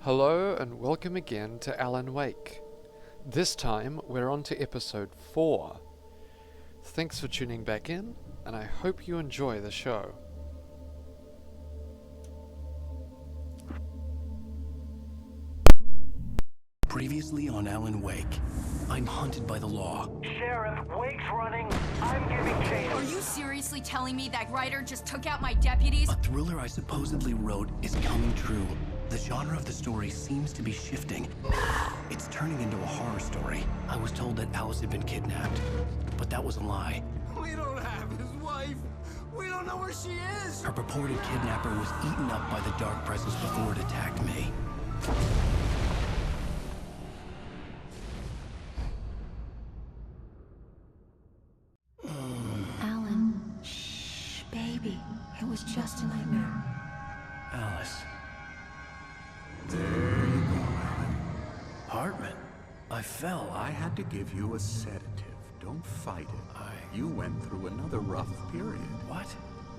Hello and welcome again to Alan Wake. This time we're on to episode 4. Thanks for tuning back in, and I hope you enjoy the show. Previously on Alan Wake, I'm hunted by the law. Sheriff, Wake's running. I'm giving chase. Are you seriously telling me that writer just took out my deputies? A thriller I supposedly wrote is coming true. The genre of the story seems to be shifting. It's turning into a horror story. I was told that Alice had been kidnapped, but that was a lie. We don't have his wife. We don't know where she is. Her purported kidnapper was eaten up by the dark presence before it attacked me. Alan, shh, baby. It was just a nightmare. Alice. There you go, Alan. Hartman. I fell. I had to give you a sedative. Don't fight it. You went through another rough period. What?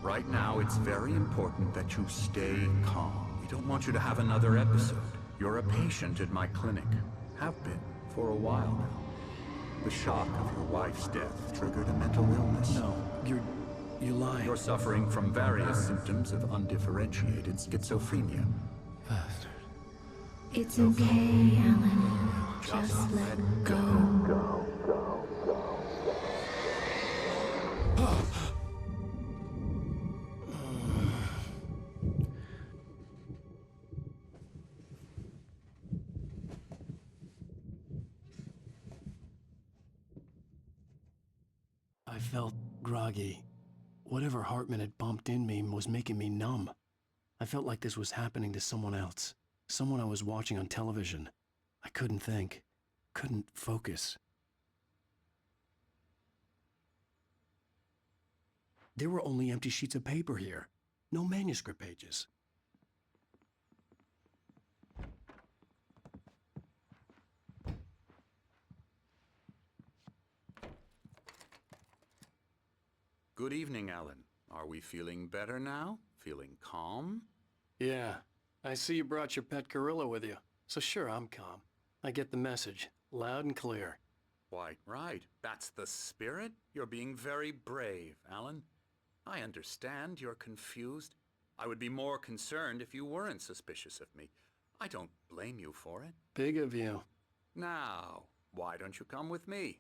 Right now, it's very important that you stay calm. We don't want you to have another episode. You're a patient at my clinic. Have been for a while now. The shock of your wife's death triggered a mental illness. No, you're lying. You're suffering from various symptoms of undifferentiated schizophrenia. Bastard. It's okay, Alan. Just let go. I felt groggy. Whatever Hartman had pumped in me was making me numb. I felt like this was happening to someone else. Someone I was watching on television. I couldn't think. Couldn't focus. There were only empty sheets of paper here. No manuscript pages. Good evening, Alan. Are we feeling better now? Feeling calm? Yeah. I see you brought your pet gorilla with you. So sure, I'm calm. I get the message. Loud and clear. Why, right. That's the spirit. You're being very brave, Alan. I understand you're confused. I would be more concerned if you weren't suspicious of me. I don't blame you for it. Big of you. Now, why don't you come with me?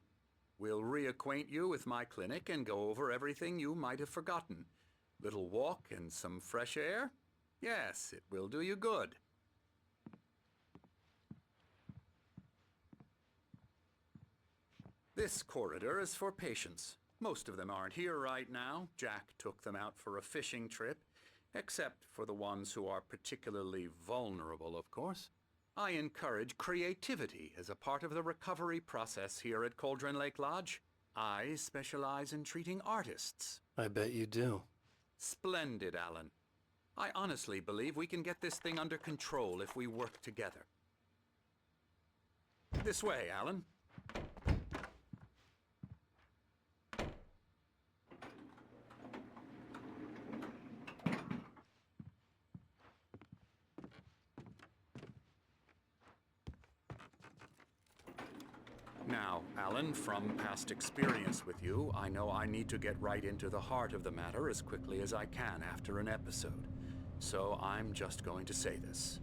We'll reacquaint you with my clinic and go over everything you might have forgotten. Little walk and some fresh air? Yes, it will do you good. This corridor is for patients. Most of them aren't here right now. Jack took them out for a fishing trip, except for the ones who are particularly vulnerable, of course. I encourage creativity as a part of the recovery process here at Cauldron Lake Lodge. I specialize in treating artists. I bet you do. Splendid, Alan. I honestly believe we can get this thing under control if we work together. This way, Alan. Now, Alan, from past experience with you, I know I need to get right into the heart of the matter as quickly as I can after an episode. So I'm just going to say this.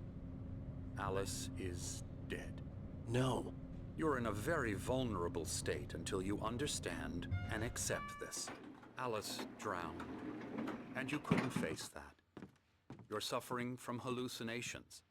Alice is dead. No. You're in a very vulnerable state until you understand and accept this. Alice drowned, and you couldn't face that. You're suffering from hallucinations,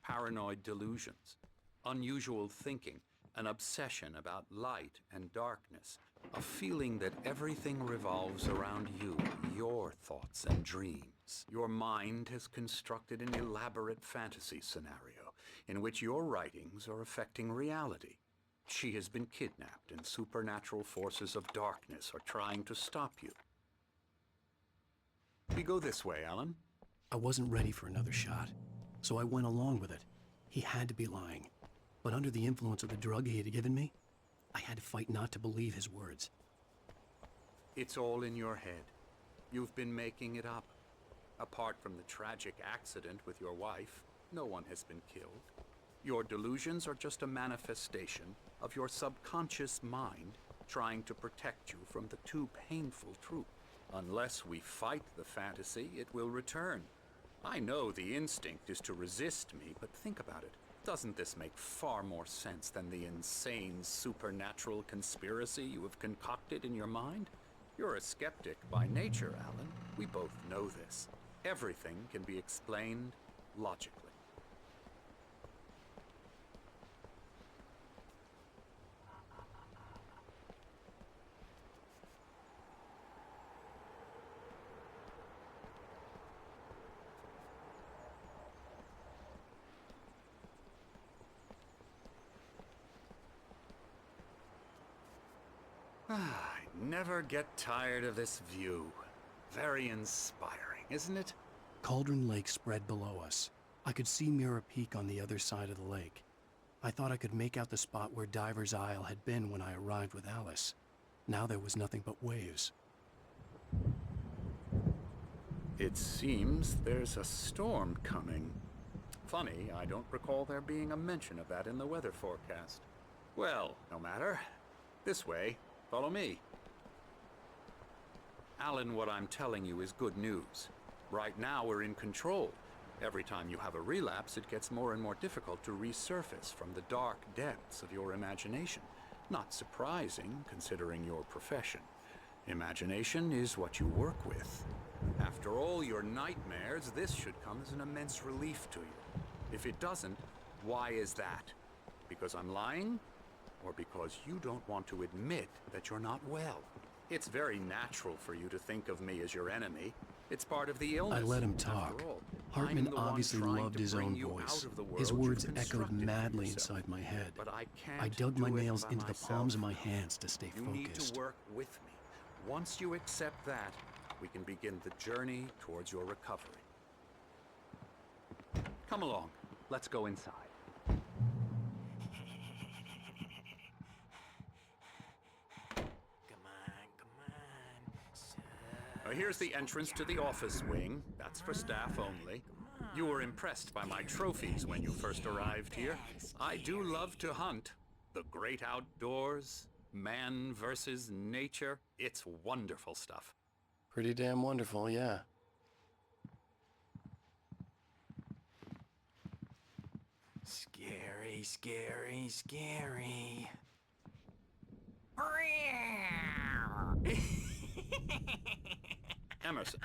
paranoid delusions, unusual thinking, an obsession about light and darkness, a feeling that everything revolves around you, your thoughts and dreams. Your mind has constructed an elaborate fantasy scenario in which your writings are affecting reality. She has been kidnapped and supernatural forces of darkness are trying to stop you. We go this way, Alan. I wasn't ready for another shot, so I went along with it. He had to be lying. But under the influence of the drug he had given me, I had to fight not to believe his words. It's all in your head. You've been making it up. Apart from the tragic accident with your wife, no one has been killed. Your delusions are just a manifestation of your subconscious mind trying to protect you from the too painful truth. Unless we fight the fantasy, it will return. I know the instinct is to resist me, but think about it. Doesn't this make far more sense than the insane supernatural conspiracy you have concocted in your mind? You're a skeptic by nature, Alan. We both know this. Everything can be explained logically. I never get tired of this view. Very inspiring, isn't it? Cauldron Lake spread below us. I could see Mirror Peak on the other side of the lake. I thought I could make out the spot where Diver's Isle had been when I arrived with Alice. Now there was nothing but waves. It seems there's a storm coming. Funny, I don't recall there being a mention of that in the weather forecast. Well, no matter. This way. Follow me. Alan, what I'm telling you is good news. Right now we're in control. Every time you have a relapse, it gets more and more difficult to resurface from the dark depths of your imagination. Not surprising, considering your profession. Imagination is what you work with. After all your nightmares, this should come as an immense relief to you. If it doesn't, why is that? Because I'm lying? Or because you don't want to admit that you're not well? It's very natural for you to think of me as your enemy. It's part of the illness. I let him talk. After all, Hartman I'm the one obviously trying loved to his bring own you voice. out of the world His you've words echoed constructed for madly yourself. inside my head. But I can't I dug my do it nails by into the myself. palms of my hands to stay You need focused. to work with me. Once you accept that, we can begin the journey towards your recovery. Come along. Let's go inside. Here's the entrance to the office wing. That's for staff only. You were impressed by my trophies when you first arrived here. I do love to hunt. The great outdoors, man versus nature. It's wonderful stuff. Pretty damn wonderful, yeah. Scary, scary, scary. Emerson.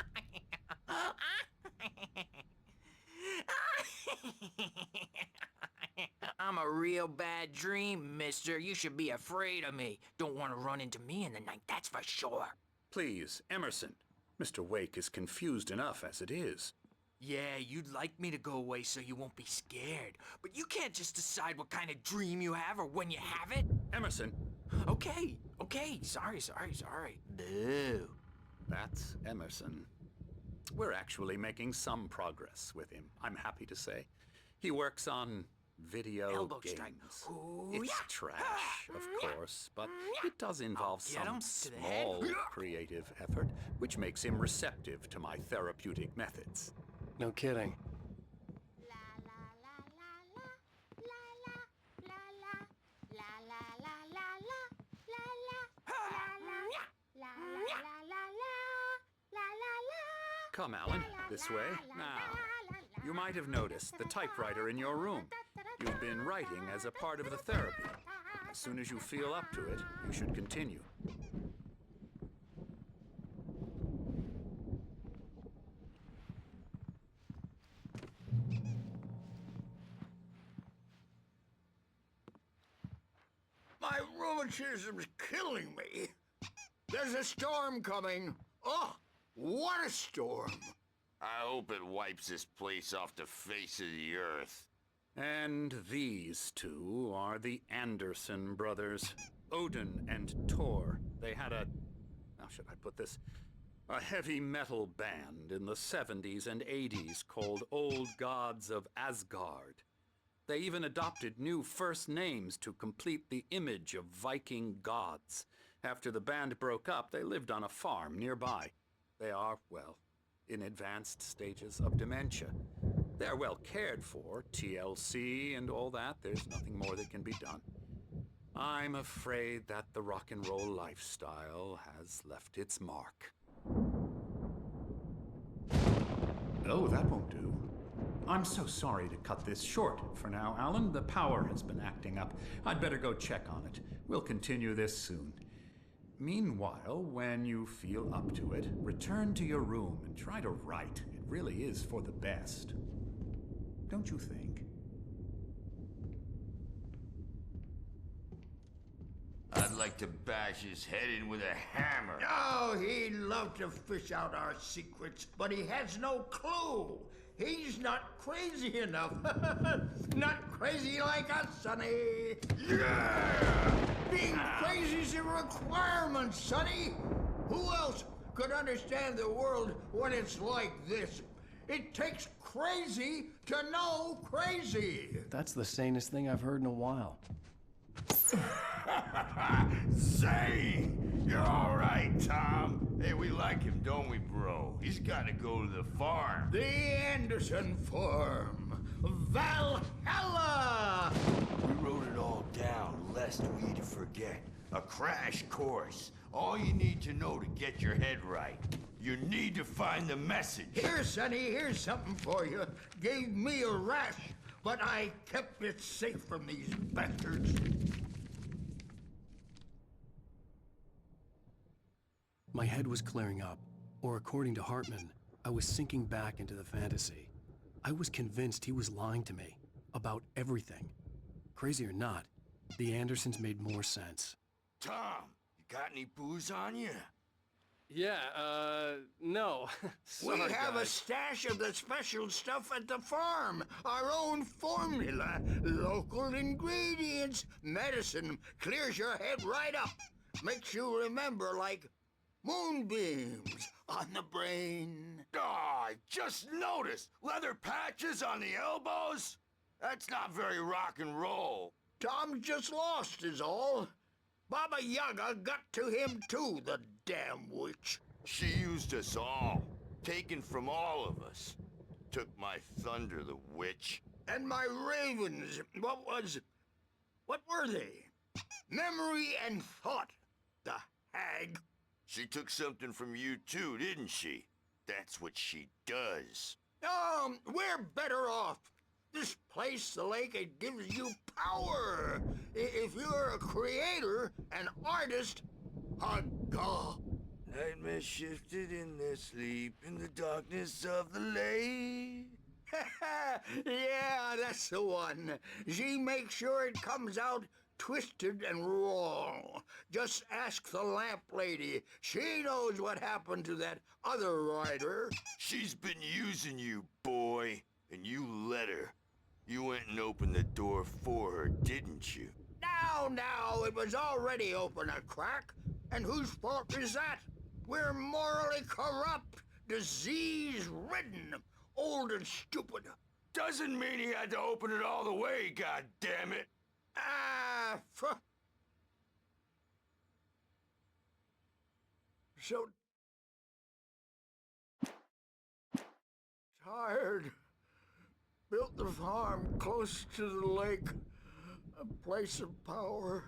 I'm a real bad dream, mister. You should be afraid of me. Don't want to run into me in the night, that's for sure. Please, Emerson. Mr. Wake is confused enough as it is. Yeah, you'd like me to go away so you won't be scared. But you can't just decide what kind of dream you have or when you have it. Emerson. Okay, sorry. Boo. That's Emerson. We're actually making some progress with him, I'm happy to say. He works on video Elbow games. strike. Ooh, It's yeah. trash, of course, but it does involve Get him some to the head. small creative effort, which makes him receptive to my therapeutic methods. No kidding. Come, Alan, this way. Now, you might have noticed the typewriter in your room. You've been writing as a part of the therapy. As soon as you feel up to it, you should continue. My rheumatism's killing me. There's a storm coming. Oh, what a storm. I hope it wipes this place off the face of the earth. And these two are the Anderson brothers, Odin and Tor. They had how should I put this? A heavy metal band in the 70s and 80s called Old Gods of Asgard. They even adopted new first names to complete the image of Viking gods. After the band broke up, they lived on a farm nearby. They are, well, in advanced stages of dementia. They're well cared for, TLC and all that. There's nothing more that can be done. I'm afraid that the rock and roll lifestyle has left its mark. Oh, that won't do. I'm so sorry to cut this short for now, Alan. The power has been acting up. I'd better go check on it. We'll continue this soon. Meanwhile, when you feel up to it, return to your room and try to write. It really is for the best. Don't you think? I'd like to bash his head in with a hammer. Oh, he'd love to fish out our secrets, but he has no clue. He's not crazy enough. Not crazy like us, Sonny. Yeah! Being crazy's a requirement, Sonny. Who else could understand the world when it's like this? It takes crazy to know crazy. That's the sanest thing I've heard in a while. Zane! You're all right, Tom. Hey, we like him, don't we, bro? He's got to go to the farm. The Anderson Farm. Valhalla! We wrote it all down, lest we'd forget. A crash course. All you need to know to get your head right. You need to find the message. Here, Sonny, here's something for you. Gave me a rash, but I kept it safe from these bastards. My head was clearing up, or according to Hartman, I was sinking back into the fantasy. I was convinced he was lying to me about everything. Crazy or not, the Andersons made more sense. Tom, you got any booze on you? Yeah, no. We Sorry, have a guys. stash of the special stuff at the farm. Our own formula. Local ingredients. Medicine clears your head right up. Makes you remember like moonbeams on the brain. Oh, I just noticed. Leather patches on the elbows? That's not very rock and roll. Tom just lost is all. Baba Yaga got to him too, the damn witch. She used us all. Taken from all of us. Took my thunder, the witch. And my ravens, what were they? Memory and thought, the hag. She took something from you too, didn't she? That's what she does. We're better off. This place, the lake, it gives you power. If you're a creator, an artist, a god. Nightmare shifted in their sleep in the darkness of the lake. Yeah, that's the one. She makes sure it comes out twisted and wrong. Just ask the lamp lady. She knows what happened to that other writer. She's been using you, boy, and you let her. You went and opened the door for her, didn't you? Now, it was already open a crack. And whose fault is that? We're morally corrupt, disease-ridden, old and stupid. Doesn't mean he had to open it all the way, goddammit. So tired. Built the farm close to the lake, a place of power.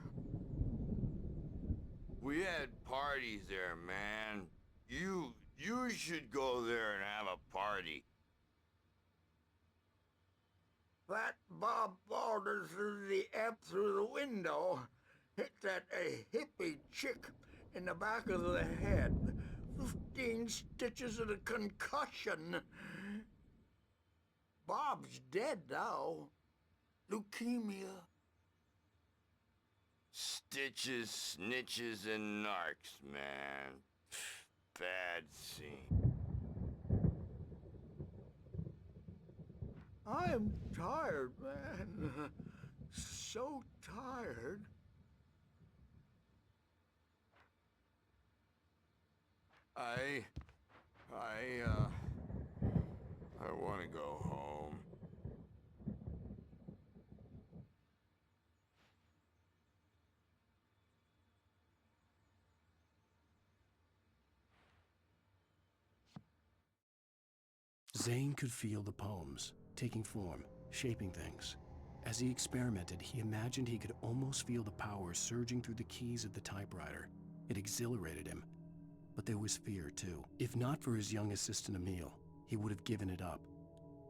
We had parties there, man. You should go there and have a party. That Bob Balder threw the amp through the window, hit that hippie chick in the back of the head. 15 stitches and a concussion. Bob's dead now. Leukemia. Stitches, snitches, and narcs, man. Bad scene. I am tired, man. So tired. I want to go home. Zane could feel the poems, taking form, shaping things. As he experimented, he imagined he could almost feel the power surging through the keys of the typewriter. It exhilarated him. But there was fear, too. If not for his young assistant Emil, he would have given it up.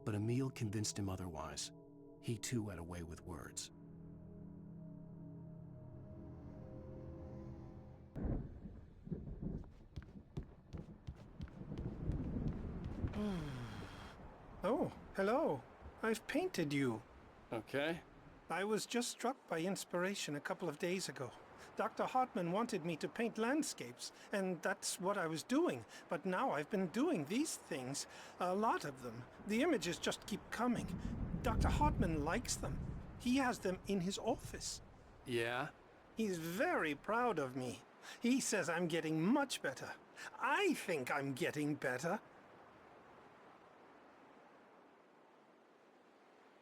But Emil convinced him otherwise. He too had a way with words. Oh, hello. I've painted you. Okay. I was just struck by inspiration a couple of days ago. Dr. Hartman wanted me to paint landscapes, and that's what I was doing. But now I've been doing these things, a lot of them. The images just keep coming. Dr. Hartman likes them. He has them in his office. Yeah? He's very proud of me. He says I'm getting much better. I think I'm getting better.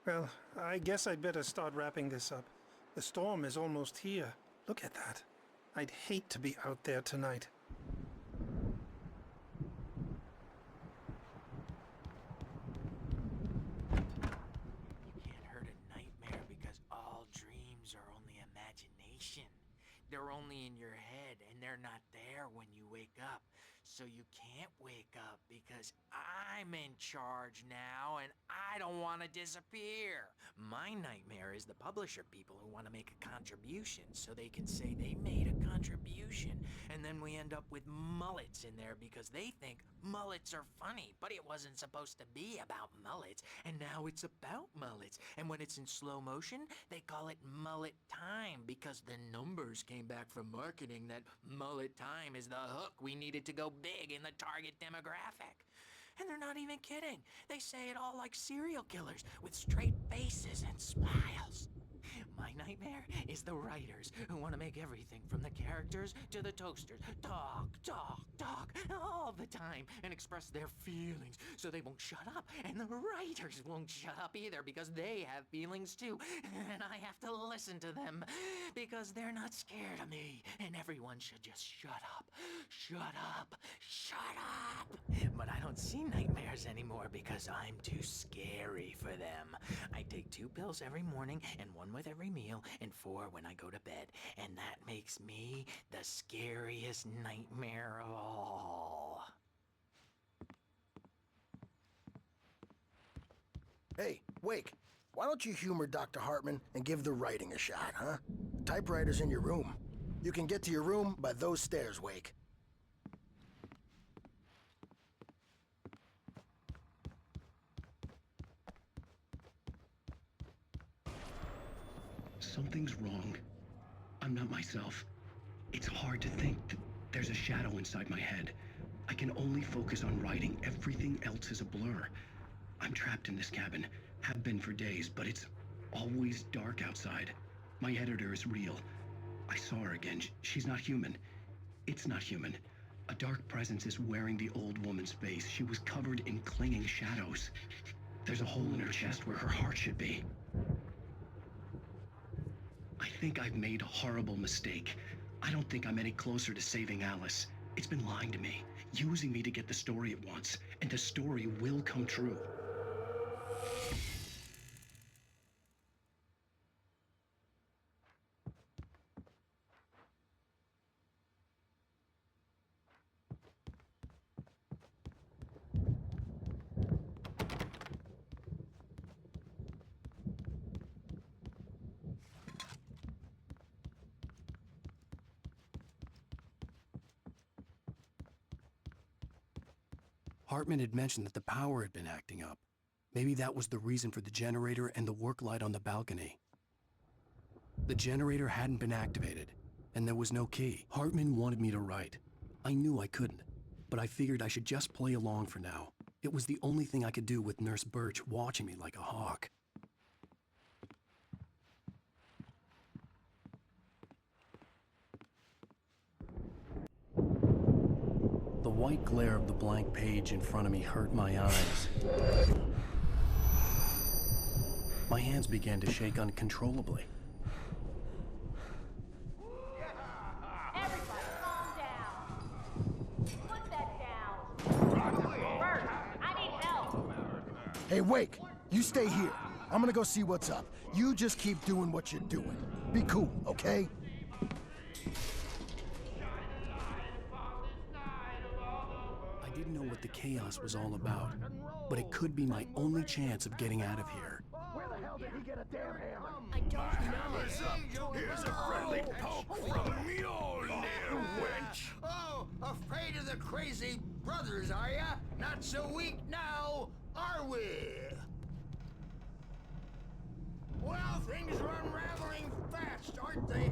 Well, I guess I'd better start wrapping this up. The storm is almost here. Look at that. I'd hate to be out there tonight. You can't hurt a nightmare because all dreams are only imagination. They're only in your head, and they're not there when you wake up. So you can't wake up because I'm in charge now, and I don't want to disappear. My nightmare is the publisher people who want to make a contribution so they can say they made a contribution. And then we end up with mullets in there because they think mullets are funny, but it wasn't supposed to be about mullets, and now it's about mullets. And when it's in slow motion, they call it mullet time because the numbers came back from marketing that mullet time is the hook we needed to go big in the target demographic. And they're not even kidding. They say it all like serial killers with straight faces and smiles. My nightmare is the writers who want to make everything from the characters to the toasters talk, talk, talk all the time and express their feelings so they won't shut up. And the writers won't shut up either because they have feelings too. And I have to listen to them because they're not scared of me. And everyone should just shut up, shut up, shut up. But I don't see nightmares anymore because I'm too scary for them. I take 2 pills every morning and 1 with every meal and 4 when I go to bed. And that makes me the scariest nightmare of all. Hey, Wake, why don't you humor Dr. Hartman and give the writing a shot, huh? Typewriter's in your room. You can get to your room by those stairs, Wake. Something's wrong. I'm not myself. It's hard to think that there's a shadow inside my head. I can only focus on writing. Everything else is a blur. I'm trapped in this cabin, have been for days, but it's always dark outside. My editor is real. I saw her again. She's not human. It's not human. A dark presence is wearing the old woman's face. She was covered in clinging shadows. There's a hole in her chest where her heart should be. I think I've made a horrible mistake. I don't think I'm any closer to saving Alice. It's been lying to me, using me to get the story it wants, and the story will come true. Hartman had mentioned that the power had been acting up. Maybe that was the reason for the generator and the work light on the balcony. The generator hadn't been activated, and there was no key. Hartman wanted me to write. I knew I couldn't, but I figured I should just play along for now. It was the only thing I could do with Nurse Birch watching me like a hawk. The white glare of the blank page in front of me hurt my eyes. My hands began to shake uncontrollably. Everybody calm down. Put that down. Bert, I need help. Hey, Wake, you stay here. I'm gonna go see what's up. You just keep doing what you're doing. Be cool, okay? I didn't know what the chaos was all about, but it could be my only chance of getting out of here. Where the hell did he get a damn hammer? I don't know. Here's a friendly poke from Melon-y, wench. Oh, afraid of the crazy brothers, are ya? Not so weak now, are we? Well, things are unraveling fast, aren't they?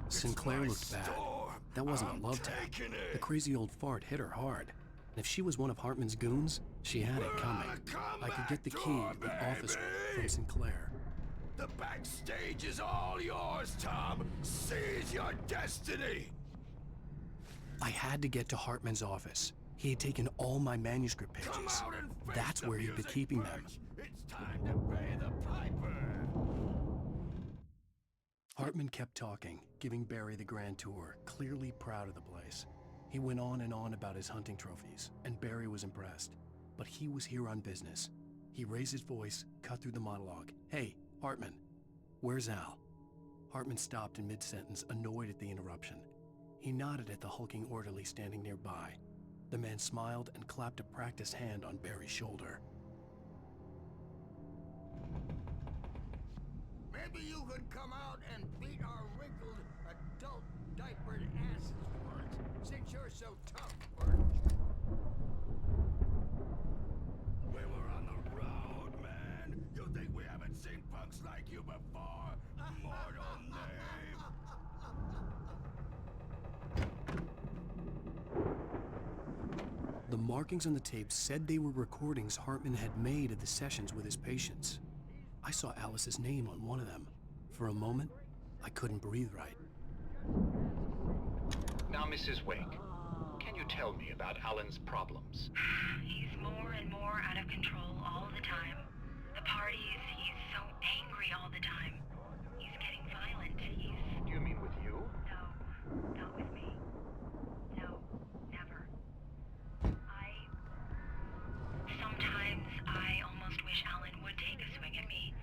Sinclair looked bad. That wasn't a love tap. The crazy old fart hit her hard. And if she was one of Hartman's goons, she had it coming. I could get the key to the office from Sinclair. The backstage is all yours, Tom. Seize your destiny. I had to get to Hartman's office. He had taken all my manuscript pages. That's where he'd been keeping them. It's time to pay the piper. Hartman kept talking, giving Barry the grand tour, clearly proud of the place. He went on and on about his hunting trophies, and Barry was impressed. But he was here on business. He raised his voice, cut through the monologue. Hey, Hartman, where's Al? Hartman stopped in mid-sentence, annoyed at the interruption. He nodded at the hulking orderly standing nearby. The man smiled and clapped a practiced hand on Barry's shoulder. Maybe you could come out and beat our wrinkled, adult, diapered asses for it, since you're so tough, Bert. We were on the road, man. You think we haven't seen punks like you before? Mortal name. The markings on the tape said they were recordings Hartman had made of the sessions with his patients. I saw Alice's name on one of them. For a moment, I couldn't breathe right. Now, Mrs. Wake, can you tell me about Alan's problems? He's more and more out of control all the time. The parties, he's so angry all the time. He's getting violent. Do you mean with you? No, not with me. No, never. Sometimes I almost wish Alan would take a swing at me,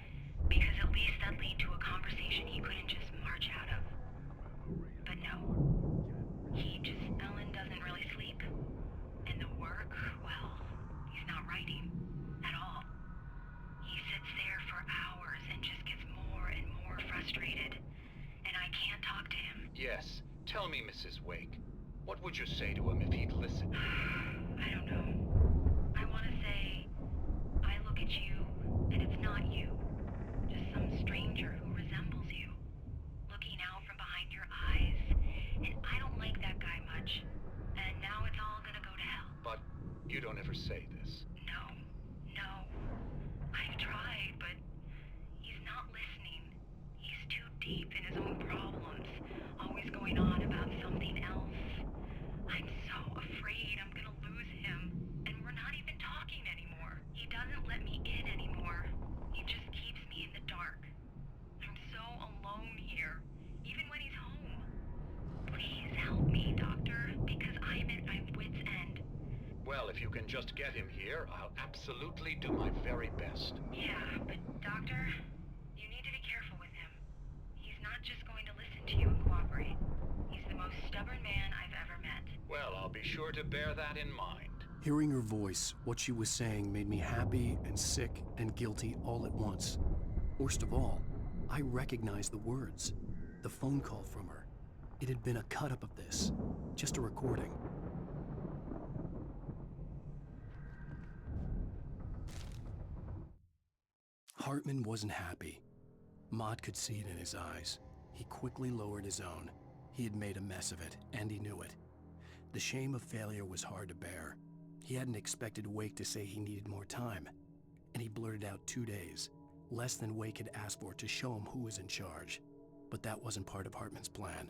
because at least that'd lead to a conversation he couldn't just march out of. But no. Alan doesn't really sleep. And the work, well, he's not writing at all. He sits there for hours and just gets more and more frustrated. And I can't talk to him. Yes. Tell me, Mrs. Wake, what would you say to him if he'd listen? I don't know. I want to say, I look at you, and it's not you. Just some stranger who resembles you. Looking out from behind your eyes. And I don't like that guy much. And now it's all gonna go to hell. But you don't ever say this. No. I've tried, but he's not listening. He's too deep in his own problems. Always going on about something else. I'm so afraid I'm gonna lose him. And we're not even talking anymore. He doesn't let me in anymore. He just keeps me in the dark. I'm so alone here, even when he's home. Please help me, Doctor, because I'm at my wit's end. Well, if you can just get him here, I'll absolutely do my very best. Yeah, but Doctor, you need to be careful with him. He's not just going to listen to you and cooperate. He's the most stubborn man I've ever met. Well, I'll be sure to bear that in mind. Hearing her voice, what she was saying made me happy and sick and guilty all at once. Worst of all, I recognized the words. The phone call from her. It had been a cut-up of this. Just a recording. Hartman wasn't happy. Mott could see it in his eyes. He quickly lowered his own. He had made a mess of it, and he knew it. The shame of failure was hard to bear. He hadn't expected Wake to say he needed more time, and he blurted out 2 days, less than Wake had asked for to show him who was in charge. But that wasn't part of Hartman's plan.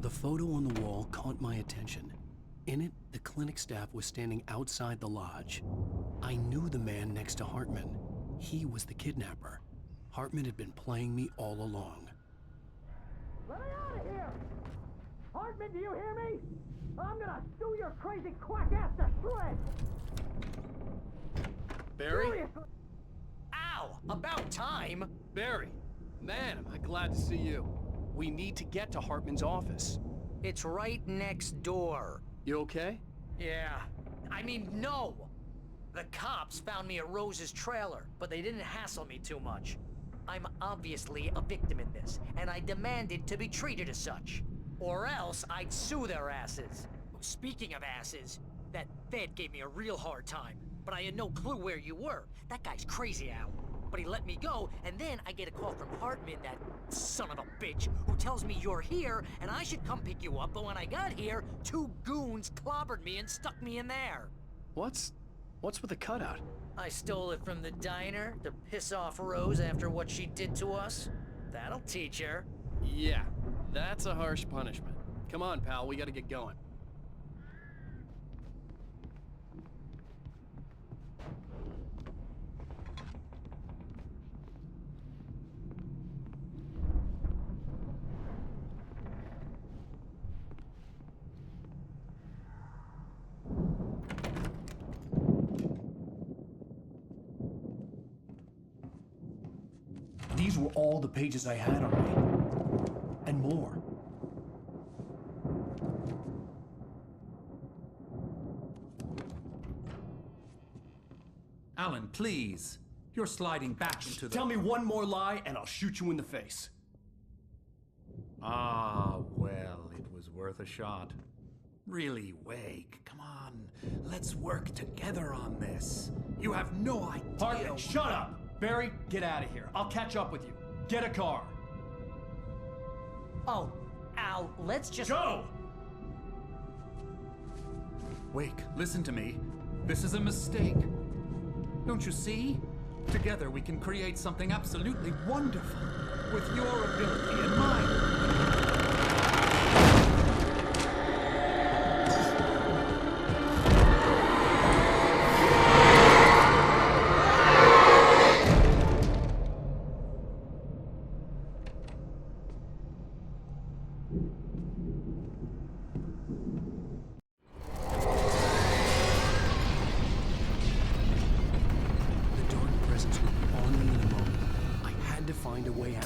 The photo on the wall caught my attention. In it, the clinic staff was standing outside the lodge. I knew the man next to Hartman. He was the kidnapper. Hartman had been playing me all along. Let me out of here! Hartman, do you hear me? I'm gonna sue your crazy quack ass to shreds! Barry? Seriously! Ow! About time! Barry! Man, am I glad to see you. We need to get to Hartman's office. It's right next door. You okay? Yeah. I mean, no! The cops found me at Rose's trailer, but they didn't hassle me too much. I'm obviously a victim in this, and I demanded to be treated as such. Or else I'd sue their asses. Speaking of asses, that Fed gave me a real hard time, but I had no clue where you were. That guy's crazy, Al. But he let me go, and then I get a call from Hartman, that son of a bitch, who tells me you're here, and I should come pick you up, but when I got here, 2 goons clobbered me and stuck me in there. What's with the cutout? I stole it from the diner to piss off Rose after what she did to us. That'll teach her. Yeah, that's a harsh punishment. Come on, pal, we gotta get going. These were all the pages I had on me. And more. Alan, please. You're sliding back into the... Tell me one more lie and I'll shoot you in the face. Ah, well, it was worth a shot. Really, Wake, come on. Let's work together on this. You have no idea... Hartman, shut up! Barry, get out of here. I'll catch up with you. Get a car. Oh, Al, let's just... Go! Wake, listen to me. This is a mistake. Don't you see? Together we can create something absolutely wonderful. With your ability and mine. The dark presence would be on me in a moment. I had to find a way out.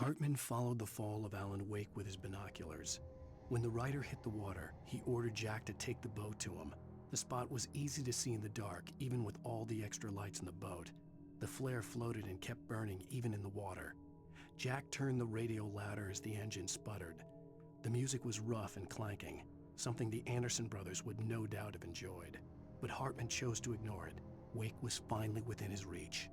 Hartman followed the fall of Alan Wake with his binoculars. When the rider hit the water, he ordered Jack to take the boat to him. The spot was easy to see in the dark, even with all the extra lights in the boat. The flare floated and kept burning even in the water. Jack turned the radio louder as the engine sputtered. The music was rough and clanking, something the Anderson brothers would no doubt have enjoyed. But Hartman chose to ignore it. Wake was finally within his reach.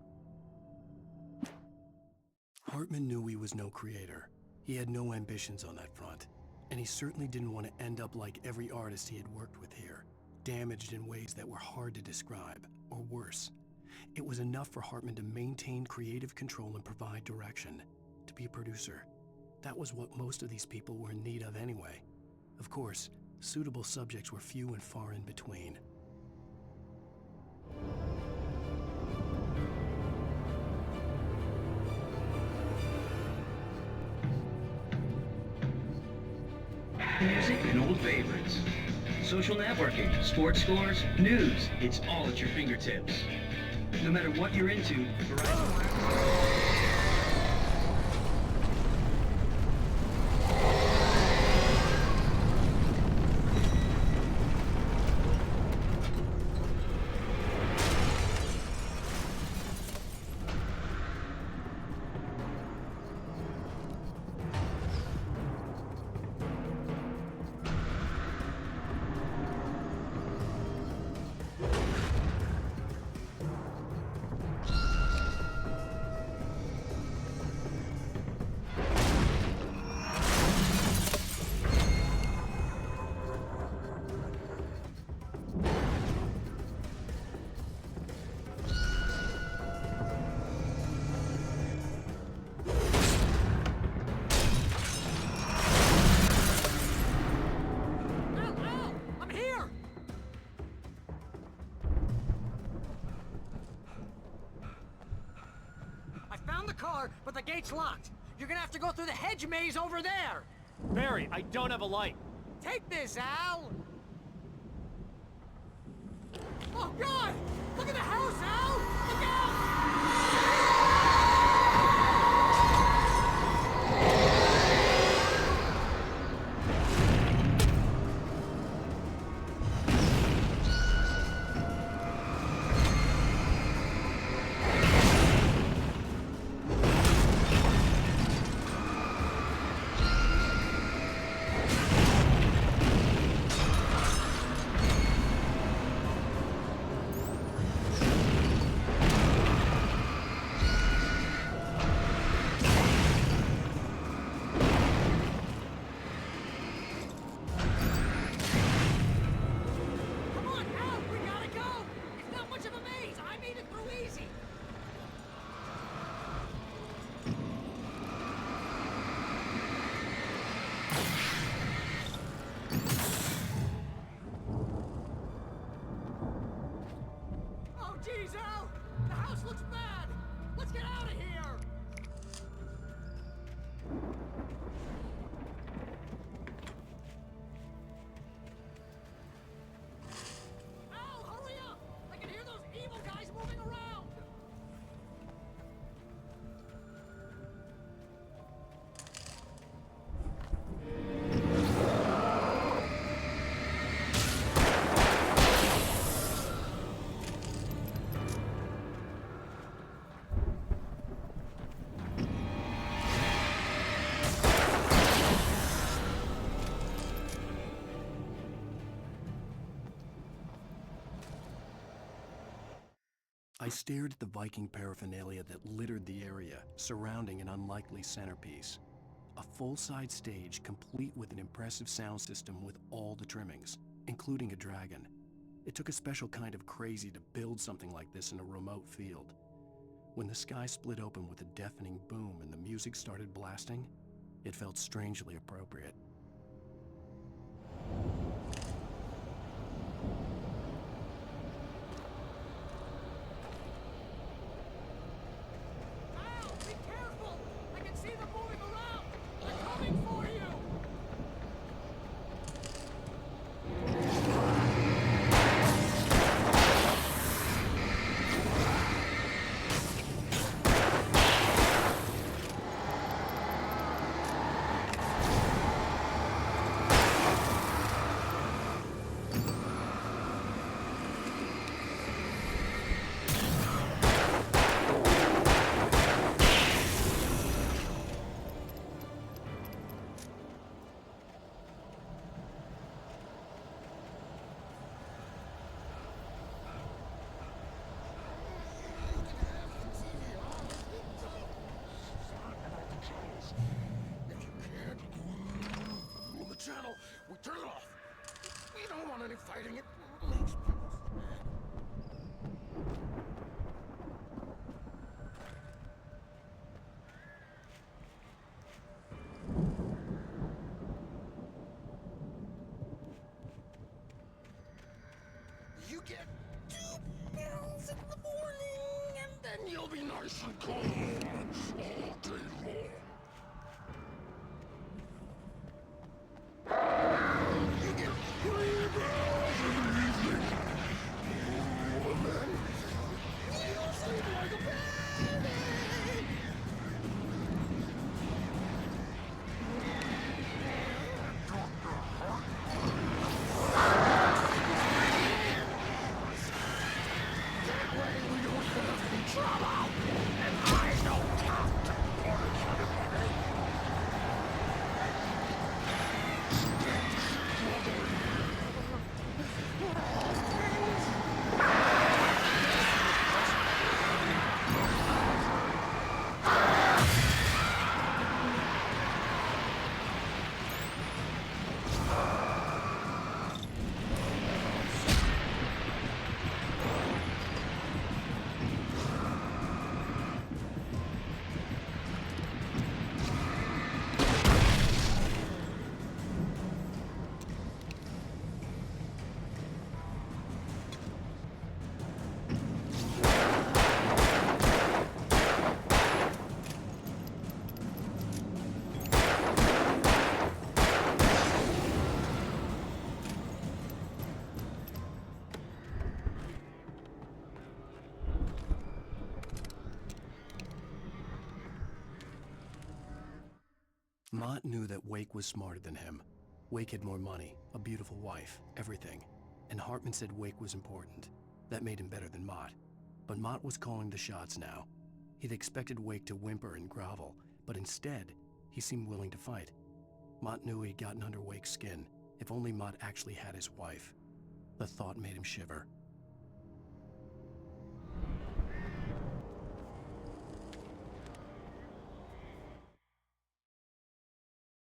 Hartman knew he was no creator. He had no ambitions on that front, and he certainly didn't want to end up like every artist he had worked with here, damaged in ways that were hard to describe, or worse. It was enough for Hartman to maintain creative control and provide direction, to be a producer. That was what most of these people were in need of anyway. Of course, suitable subjects were few and far in between. Music and old favorites. Social networking, sports scores, news. It's all at your fingertips. No matter what you're into, Verizon. But the gate's locked. You're gonna have to go through the hedge maze over there. Barry, I don't have a light. Take this, Al. Oh, God! Look at the house, Al! Look out! Jeez, Al! The house looks bad! Let's get out of here! Al, hurry up! I can hear those evil guys moving around! I stared at the Viking paraphernalia that littered the area, surrounding an unlikely centerpiece. A full-size stage complete with an impressive sound system with all the trimmings, including a dragon. It took a special kind of crazy to build something like this in a remote field. When the sky split open with a deafening boom and the music started blasting, it felt strangely appropriate. We turn it off. We don't want any fighting. It makes people mad. You get 2 pills in the morning, and then you'll be nice and calm all day long. You get 3 pills in the evening, and then you'll sleep like a baby. Mott knew that Wake was smarter than him. Wake had more money, a beautiful wife, everything. And Hartman said Wake was important. That made him better than Mott. But Mott was calling the shots now. He'd expected Wake to whimper and grovel, but instead, he seemed willing to fight. Mott knew he'd gotten under Wake's skin. If only Mott actually had his wife. The thought made him shiver.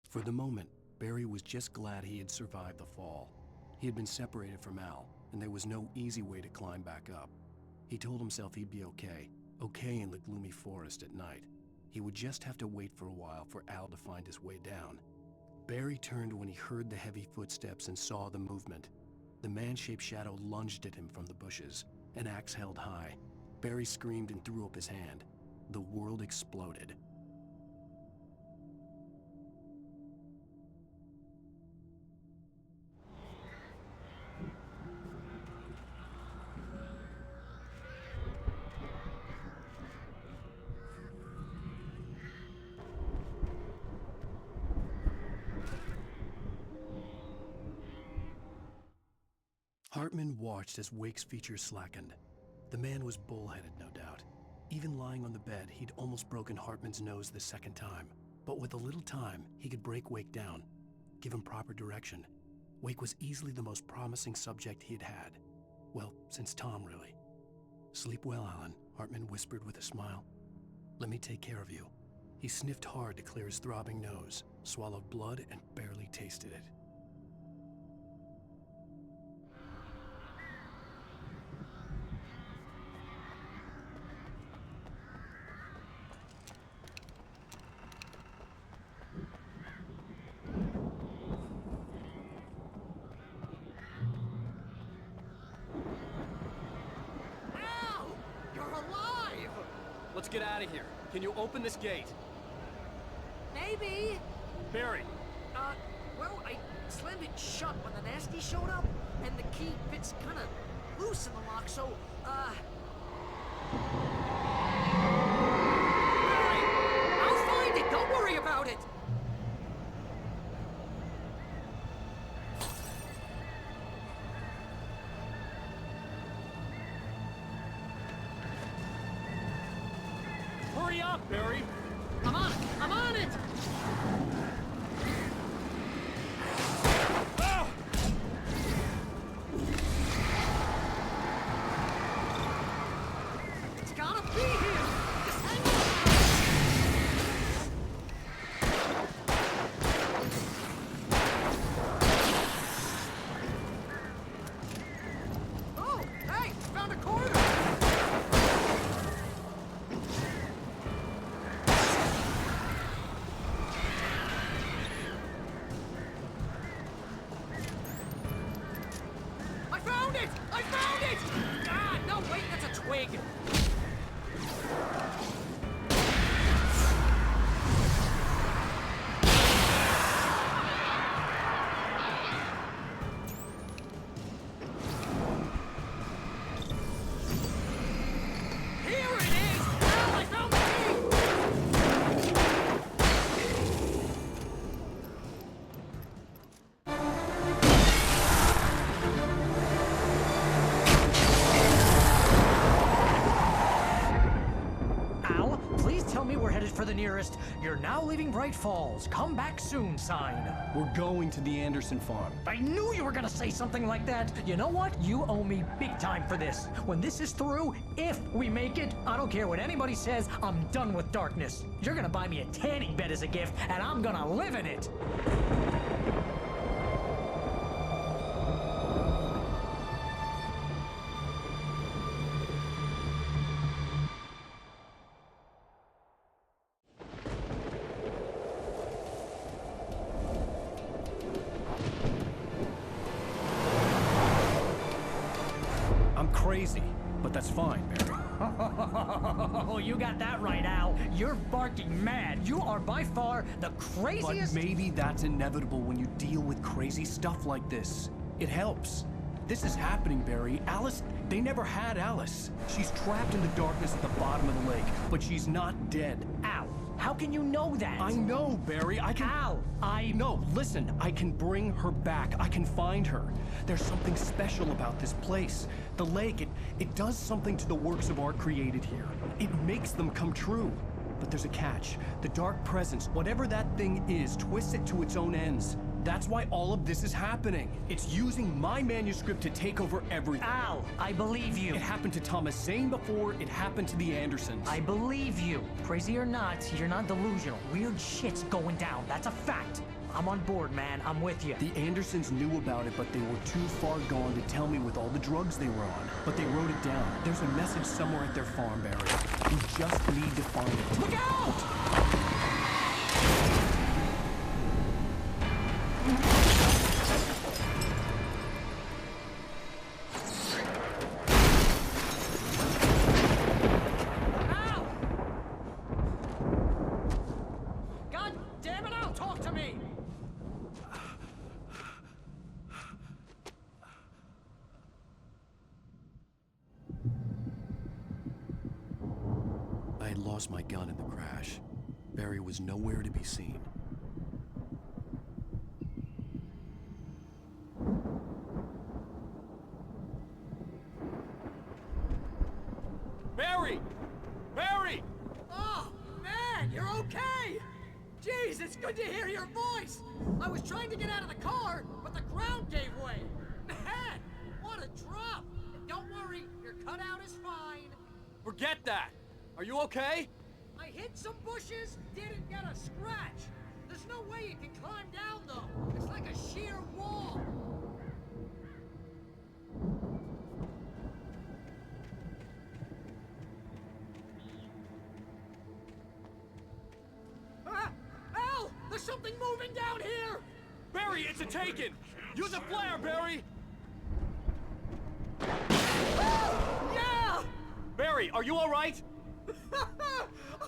For the moment, Barry was just glad he had survived the fall. He had been separated from Al, and there was no easy way to climb back up. He told himself he'd be okay in the gloomy forest at night. He would just have to wait for a while for Al to find his way down. Barry turned when he heard the heavy footsteps and saw the movement. The man-shaped shadow lunged at him from the bushes, an axe held high. Barry screamed and threw up his hand. The world exploded. Hartman watched as Wake's features slackened. The man was bullheaded, no doubt. Even lying on the bed, he'd almost broken Hartman's nose the second time. But with a little time, he could break Wake down, give him proper direction. Wake was easily the most promising subject he'd had. Well, since Tom, really. "Sleep well, Alan," Hartman whispered with a smile. "Let me take care of you." He sniffed hard to clear his throbbing nose, swallowed blood, and barely tasted it. Let's get out of here. Can you open this gate? Maybe. Barry. Well, I slammed it shut when the nasty showed up, and the key fits kind of loose in the lock, so, Barry! I'll find it! Don't worry about it! Hurry up, Barry! I'm on it! I'm on it! Ah! It's gotta be here! Just hang on! it! I found it! Ah, no, wait, that's a twig. Here it is! Al, I found the key! Al, please tell me we're headed for the nearest "You're now leaving Bright Falls. Come back soon" sign. We're going to the Anderson farm. I knew you were gonna say something like that. You know what? You owe me big time for this. When this is through, if we make it, I don't care what anybody says, I'm done with darkness. You're gonna buy me a tanning bed as a gift, and I'm gonna live in it. I'm crazy, but that's fine, Barry. Oh, you got that right, Al. You're barking mad. You are by far the craziest. But maybe that's inevitable when you deal with crazy stuff like this. It helps. This is happening, Barry. Alice, they never had Alice. She's trapped in the darkness at the bottom of the lake, but she's not dead. Al, how can you know that? I know, Barry. I can... Al, No, listen. I can bring her back. I can find her. There's something special about this place. The lake, it does something to the works of art created here. It makes them come true. But there's a catch. The dark presence, whatever that thing is, twists it to its own ends. That's why all of this is happening. It's using my manuscript to take over everything. Al, I believe you. It happened to Thomas Zane before, it happened to the Andersons. I believe you. Crazy or not, you're not delusional. Weird shit's going down. That's a fact. I'm on board, man. I'm with you. The Andersons knew about it, but they were too far gone to tell me with all the drugs they were on. But they wrote it down. There's a message somewhere at their farm, Barry. You just need to find it. Look out! God damn it, Al, talk to me! I had lost my gun in the crash. Barry was nowhere to be seen. Barry! Barry! Oh, man, you're okay! Jeez, it's good to hear your voice! I was trying to get out of the car, but the ground gave way! Man, what a drop! And don't worry, your cutout is fine. Forget that! Are you okay? I hit some bushes, didn't get a scratch. There's no way you can climb down, though. It's like a sheer wall. Ah! Al! There's something moving down here! Barry, it's a taken! Use a flare, Barry! Yeah! Barry, are you alright?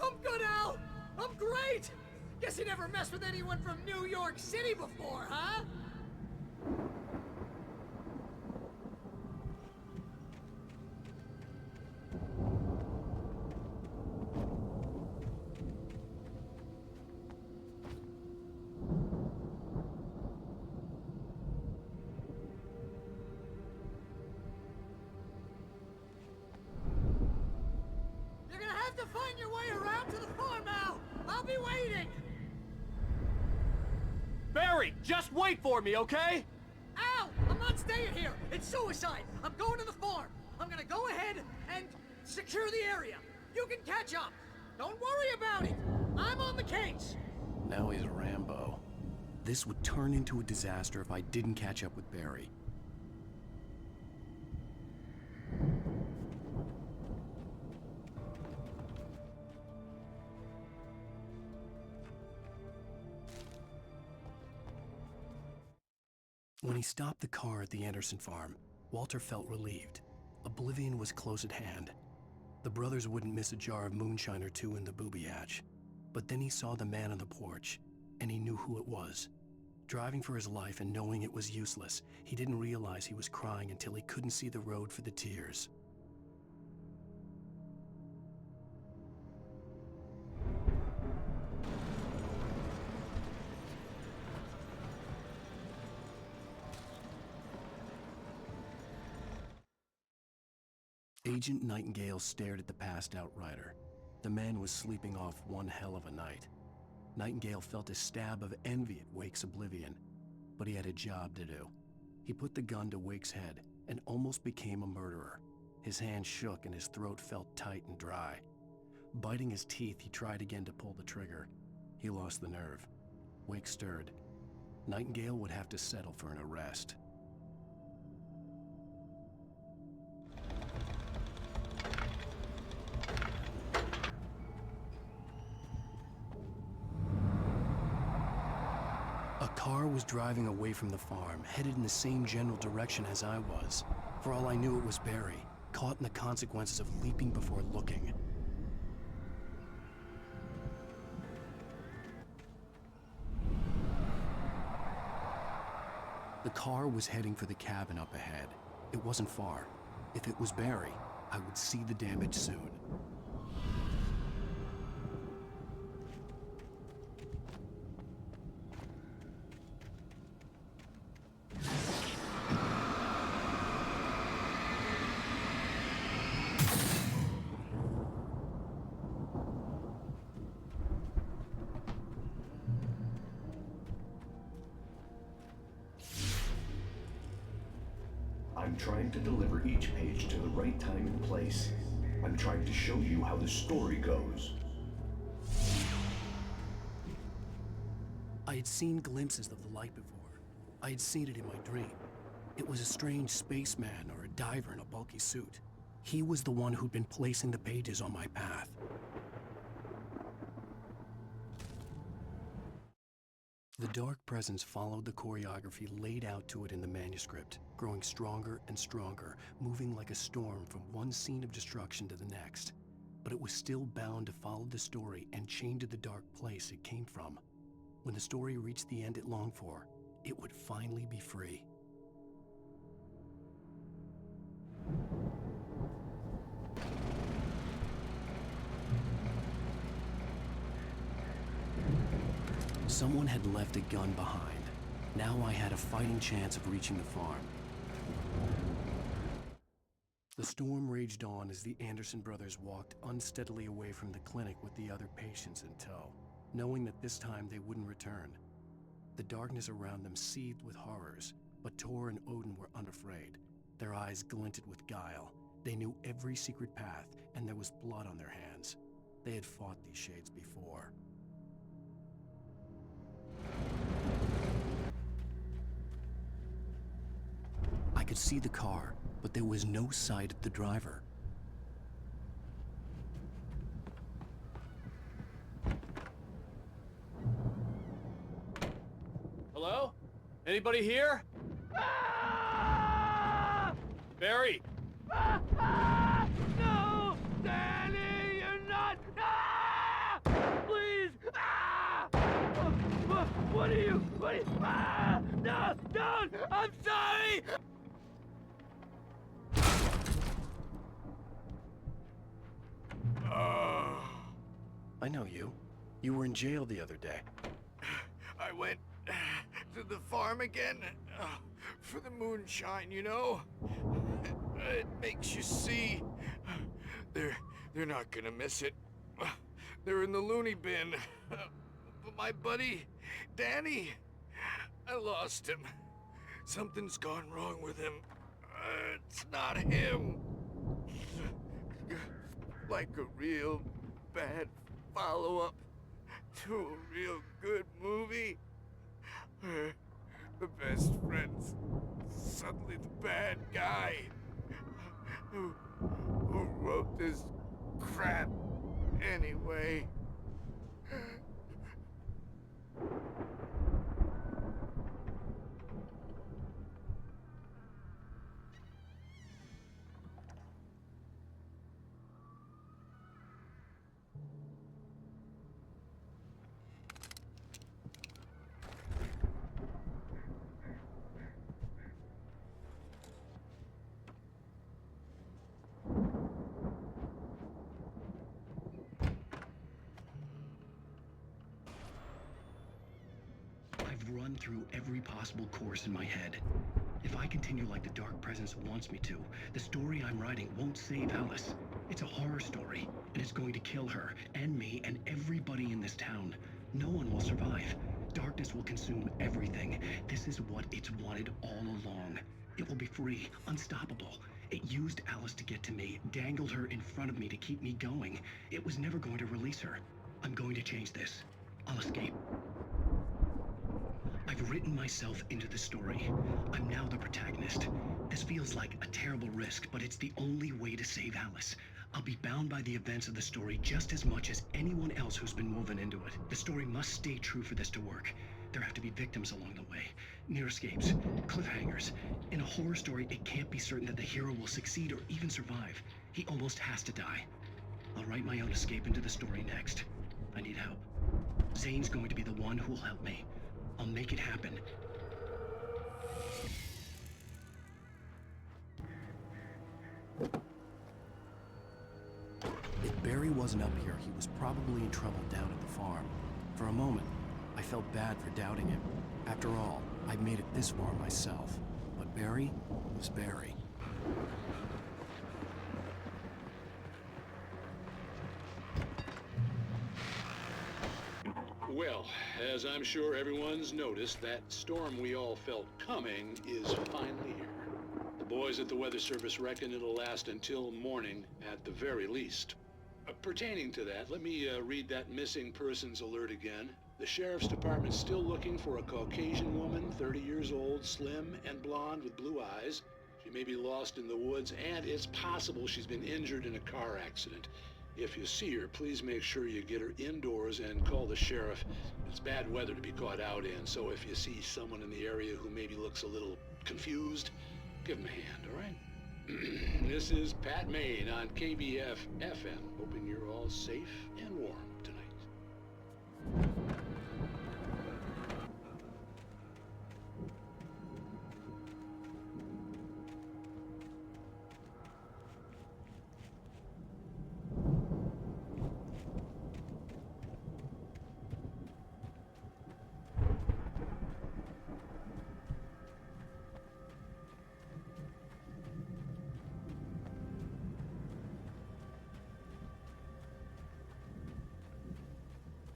I'm good, Al! I'm great! Guess you never messed with anyone from New York City before, huh? You're gonna have to find your way around to the farm, Al! I'll be waiting! Barry, just wait for me, okay? Al! I'm not staying here! It's suicide! I'm going to the farm! I'm gonna go ahead and secure the area! You can catch up! Don't worry about it! I'm on the case! Now he's Rambo. This would turn into a disaster if I didn't catch up with Barry. When he stopped the car at the Anderson farm, Walter felt relieved. Oblivion was close at hand. The brothers wouldn't miss a jar of moonshine or two in the booby hatch. But then he saw the man on the porch, and he knew who it was. Driving for his life and knowing it was useless, he didn't realize he was crying until he couldn't see the road for the tears. Agent Nightingale stared at the passed-out rider. The man was sleeping off one hell of a night. Nightingale felt a stab of envy at Wake's oblivion, but he had a job to do. He put the gun to Wake's head and almost became a murderer. His hand shook and his throat felt tight and dry. Biting his teeth, he tried again to pull the trigger. He lost the nerve. Wake stirred. Nightingale would have to settle for an arrest. A car was driving away from the farm, headed in the same general direction as I was. For all I knew, it was Barry, caught in the consequences of leaping before looking. The car was heading for the cabin up ahead. It wasn't far. If it was Barry, I would see the damage soon. I'm trying to deliver each page to the right time and place. I'm trying to show you how the story goes. I had seen glimpses of the light before. I had seen it in my dream. It was a strange spaceman or a diver in a bulky suit. He was the one who'd been placing the pages on my path. The dark presence followed the choreography laid out to it in the manuscript, growing stronger and stronger, moving like a storm from one scene of destruction to the next. But it was still bound to follow the story and chained to the dark place it came from. When the story reached the end it longed for, it would finally be free. Someone had left a gun behind. Now I had a fighting chance of reaching the farm. The storm raged on as the Anderson brothers walked unsteadily away from the clinic with the other patients in tow, knowing that this time they wouldn't return. The darkness around them seethed with horrors, but Tor and Odin were unafraid. Their eyes glinted with guile. They knew every secret path, and there was blood on their hands. They had fought these shades before. I could see the car, but there was no sight of the driver. Hello? Anybody here? Ah! Barry! No! Danny, you're not! Ah! Please! Ah! What are you? What are you? Ah! No! Don't! I'm sorry! I know you. You were in jail the other day. I went to the farm again for the moonshine, you know? It makes you see. They're not gonna miss it. They're in the loony bin. But my buddy, Danny, I lost him. Something's gone wrong with him. It's not him. Like a real bad follow-up to a real good movie. The best friend's suddenly the bad guy who wrote this crap anyway. through every possible course in my head. If I continue like the Dark Presence wants me to, the story I'm writing won't save Alice. It's a horror story, and it's going to kill her, and me, and everybody in this town. No one will survive. Darkness will consume everything. This is what it's wanted all along. It will be free, unstoppable. It used Alice to get to me, dangled her in front of me to keep me going. It was never going to release her. I'm going to change this. I'll escape. I've written myself into the story. I'm now the protagonist. This feels like a terrible risk, but it's the only way to save Alice. I'll be bound by the events of the story just as much as anyone else who's been woven into it. The story must stay true for this to work. There have to be victims along the way, near escapes, cliffhangers. In a horror story, it can't be certain that the hero will succeed or even survive. He almost has to die. I'll write my own escape into the story next. I need help. Zane's going to be the one who will help me. I'll make it happen. If Barry wasn't up here, he was probably in trouble down at the farm. For a moment, I felt bad for doubting him. After all, I'd made it this far myself. But Barry was Barry. Well, as I'm sure everyone's noticed, that storm we all felt coming is finally here. The boys at the Weather Service reckon it'll last until morning at the very least. Pertaining to that, let me read that missing persons alert again. The Sheriff's Department's still looking for a Caucasian woman, 30 years old, slim and blonde with blue eyes. She may be lost in the woods, and it's possible she's been injured in a car accident. If you see her, please make sure you get her indoors and call the sheriff. It's bad weather to be caught out in, so if you see someone in the area who maybe looks a little confused, give him a hand, all right? This is Pat Maine on KBF FM, hoping you're all safe and warm tonight.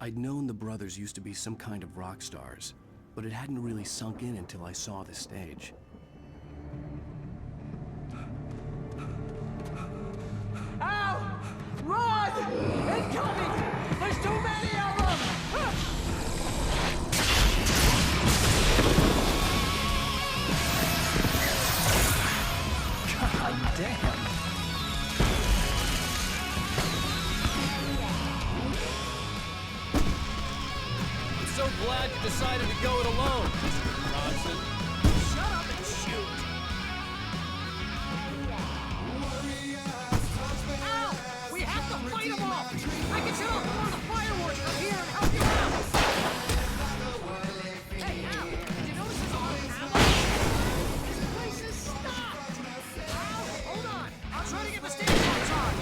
I'd known the brothers used to be some kind of rock stars, but it hadn't really sunk in until I saw the stage. Ow! Run! Incoming! There's too many of them! God damn! So glad you decided to go it alone, Mr. Bronson. Shut up and shoot! Ow! We have to fight them off! I can set off more of the fireworks from here and help you out! Hey, Al! Did you notice there's a lot of ammo? This place is stopped! Al, hold on! I'll try to get the stage lights on!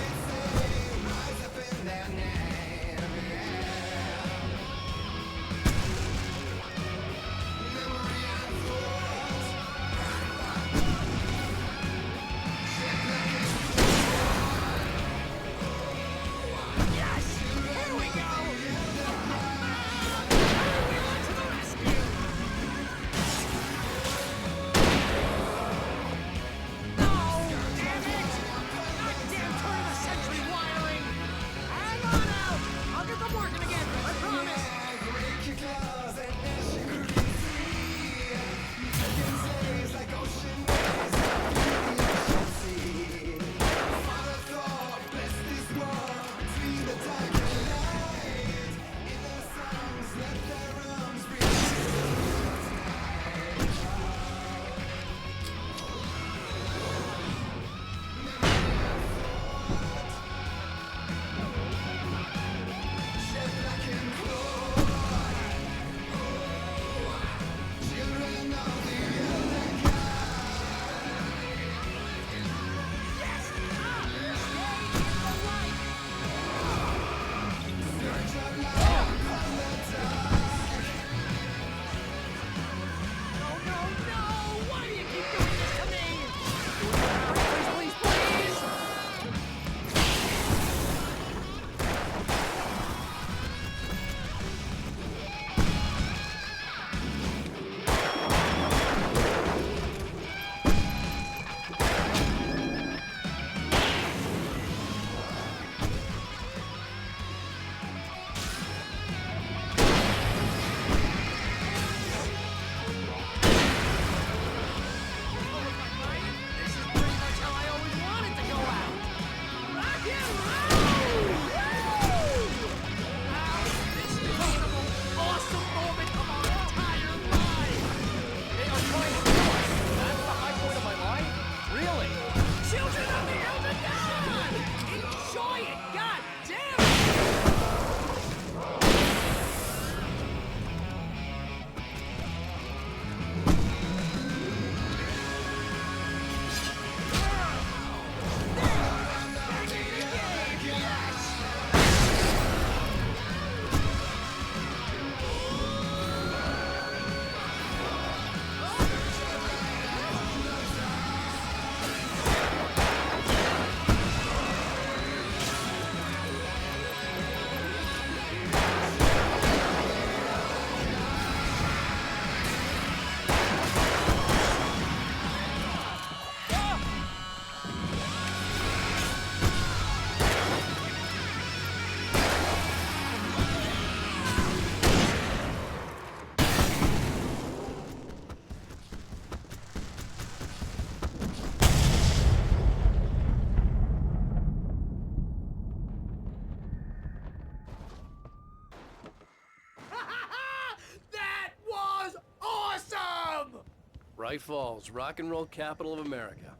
Bright Falls, rock and roll capital of America.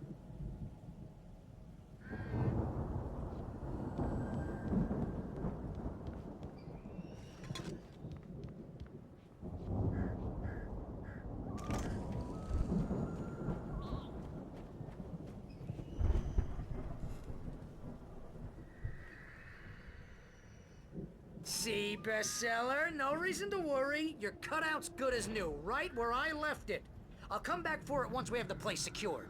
See, bestseller? No reason to worry. Your cutout's good as new, right where I left it. I'll come back for it once we have the place secured.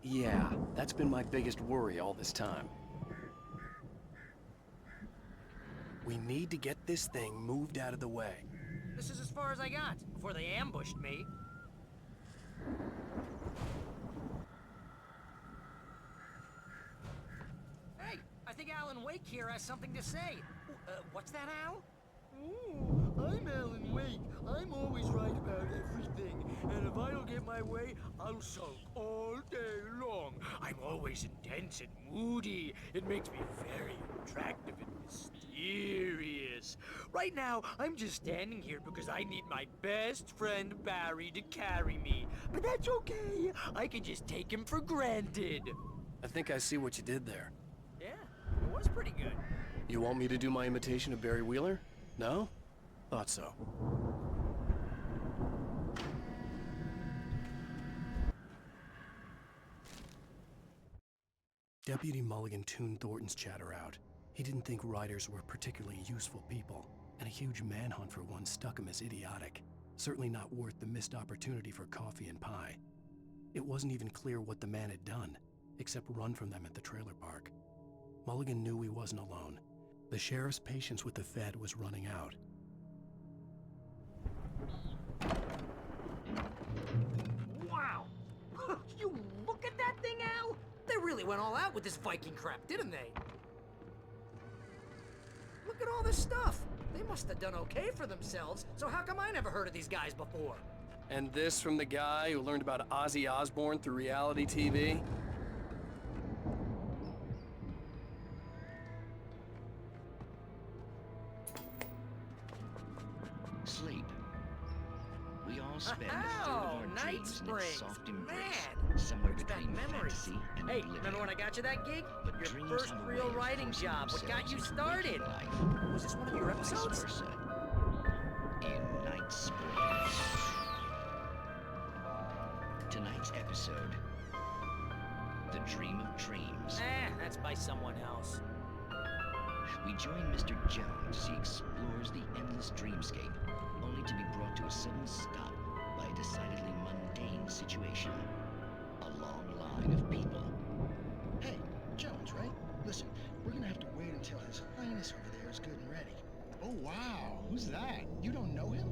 Yeah, that's been my biggest worry all this time. We need to get this thing moved out of the way. This is as far as I got, before they ambushed me. Hey, I think Alan Wake here has something to say. What's that, Al? Ooh, I'm Alan Wake. I'm always right about everything. And if I don't get my way, I'll sulk all day long. I'm always intense and moody. It makes me very attractive and mysterious. Right now, I'm just standing here because I need my best friend Barry to carry me. But that's okay. I can just take him for granted. I think I see what you did there. Yeah, it was pretty good. You want me to do my imitation of Barry Wheeler? No? Thought so. Deputy Mulligan tuned Thornton's chatter out. He didn't think riders were particularly useful people, and a huge manhunt for one struck him as idiotic. Certainly not worth the missed opportunity for coffee and pie. It wasn't even clear what the man had done, except run from them at the trailer park. Mulligan knew he wasn't alone. The sheriff's patience with the Fed was running out. Wow! You look at that thing, Al? They really went all out with this Viking crap, didn't they? Look at all this stuff. They must have done okay for themselves, so how come I never heard of these guys before? And this from the guy who learned about Ozzy Osbourne through reality TV? Sleep. We all spend a third of our dreams in its soft embrace, somewhere between fantasy and Hey, oblivion. remember when I got you that gig? But Your dreams first have a real way of writing forcing job. What got you themselves into started? waking life. Was this one of your Or episodes? vice versa. In Night Sports. Tonight's episode, The Dream of Dreams. That's by someone else. We join Mr. Jones as he explores the endless dreamscape, only to be brought to a sudden stop by a decidedly mundane situation. A long line of people. Hey, Jones, right? Listen, we're gonna have to wait until His Highness over there is good and ready. Oh, wow. Who's that? You don't know him?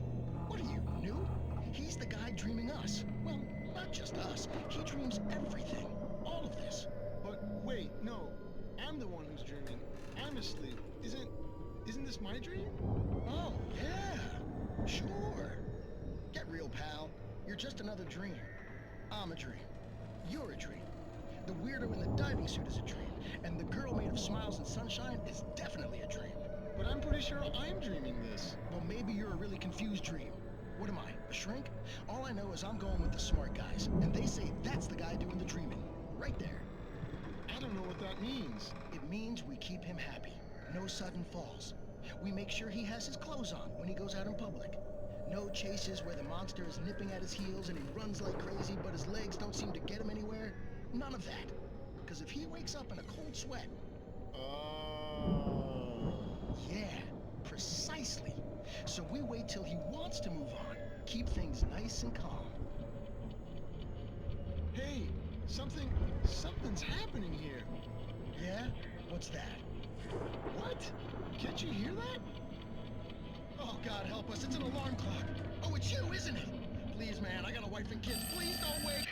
What are you, new? He's the guy dreaming us. Well, not just us. He dreams everything. All of this. But wait, no. I'm the one who's dreaming. I'm asleep. Isn't this my dream? Oh, yeah. Sure. Get real, pal. You're just another dream. I'm a dream. You're a dream. The weirdo in the diving suit is a dream. And the girl made of smiles and sunshine is definitely a dream. But I'm pretty sure I'm dreaming this. Well, maybe you're a really confused dream. What am I, a shrink? All I know is I'm going with the smart guys, and they say that's the guy doing the dreaming. Right there. I don't know what that means. It means we keep him happy. No sudden falls. We make sure he has his clothes on when he goes out in public. No chases where the monster is nipping at his heels and he runs like crazy, but his legs don't seem to get him anywhere. None of that. Because if he wakes up in a cold sweat... Yeah, precisely. So we wait till he wants to move on. Keep things nice and calm. Hey, something's happening here. Yeah? What's that? What? Can't you hear that? Oh, God help us, it's an alarm clock. Oh, it's you, isn't it? Please, man, I got a wife and kids. Please don't wake...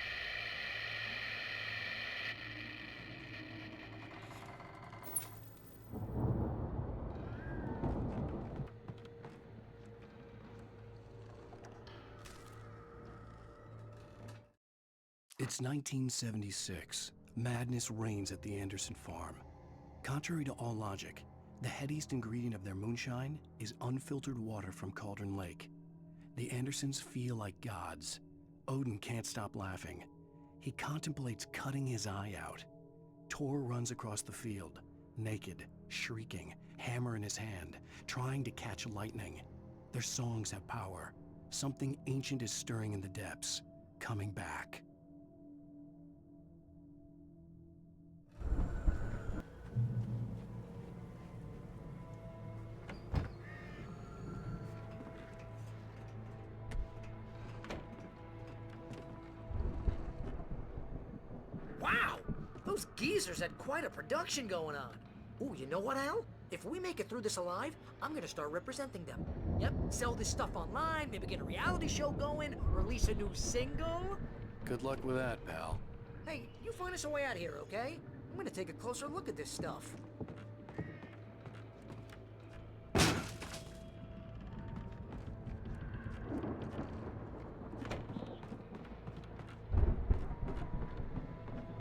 It's 1976. Madness reigns at the Anderson farm. Contrary to all logic, the headiest ingredient of their moonshine is unfiltered water from Cauldron Lake. The Andersons feel like gods. Odin can't stop laughing. He contemplates cutting his eye out. Tor runs across the field, naked, shrieking, hammer in his hand, trying to catch lightning. Their songs have power. Something ancient is stirring in the depths, coming back. Wow! Those geezers had quite a production going on. Ooh, you know what, Al? If we make it through this alive, I'm gonna start representing them. Yep, sell this stuff online, maybe get a reality show going, release a new single. Good luck with that, pal. Hey, you find us a way out of here, okay? I'm gonna take a closer look at this stuff.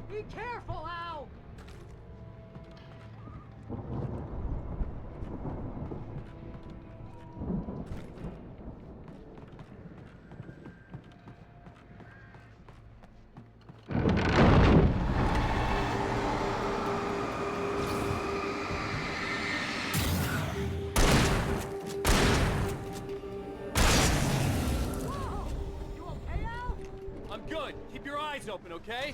Be careful, Al! Whoa! You okay, Al? I'm good. Keep your eyes open, okay?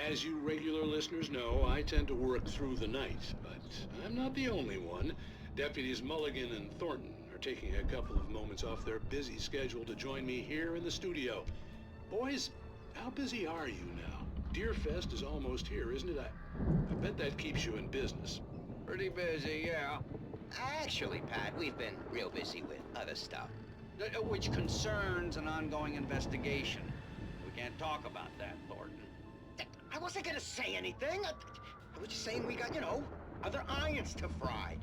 As you regular listeners know, I tend to work through the night, but I'm not the only one. Deputies Mulligan and Thornton are taking a couple of moments off their busy schedule to join me here in the studio. Boys, how busy are you now? Deerfest is almost here, isn't it? I bet that keeps you in business. Pretty busy, yeah. Actually, Pat, we've been real busy with other stuff, which concerns an ongoing investigation. We can't talk about that, Thornton. I wasn't gonna say anything. I was just saying we got, other irons to fry.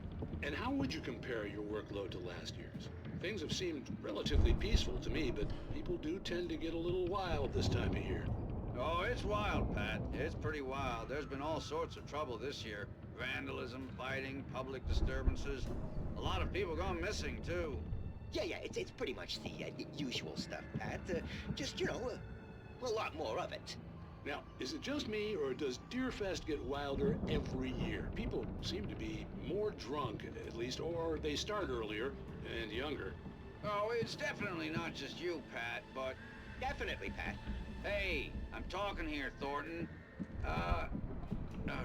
And how would you compare your workload to last year's? Things have seemed relatively peaceful to me, but people do tend to get a little wild this time of year. Oh, it's wild, Pat. It's pretty wild. There's been all sorts of trouble this year. Vandalism, fighting, public disturbances. A lot of people gone missing, too. Yeah, it's pretty much the usual stuff, Pat. Just, a lot more of it. Now, is it just me, or does Deerfest get wilder every year? People seem to be more drunk, at least, or they start earlier and younger. Oh, it's definitely not just you, Pat, but... Definitely, Pat. Hey, I'm talking here, Thornton. Oh,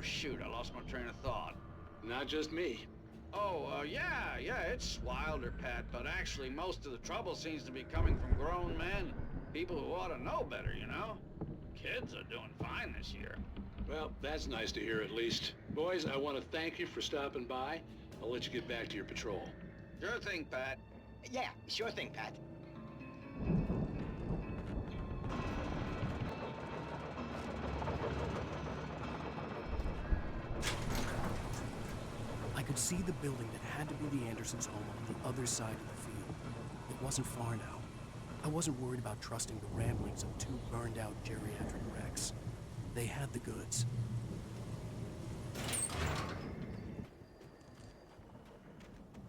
shoot, I lost my train of thought. Not just me. Oh, yeah, it's wilder, Pat, but actually most of the trouble seems to be coming from grown men. People who ought to know better, Kids are doing fine this year. Well, that's nice to hear at least. Boys, I want to thank you for stopping by. I'll let you get back to your patrol. Sure thing, Pat. Yeah, sure thing, Pat. I could see the building that had to be the Andersons' home on the other side of the field. It wasn't far now. I wasn't worried about trusting the ramblings of two burned-out geriatric wrecks. They had the goods.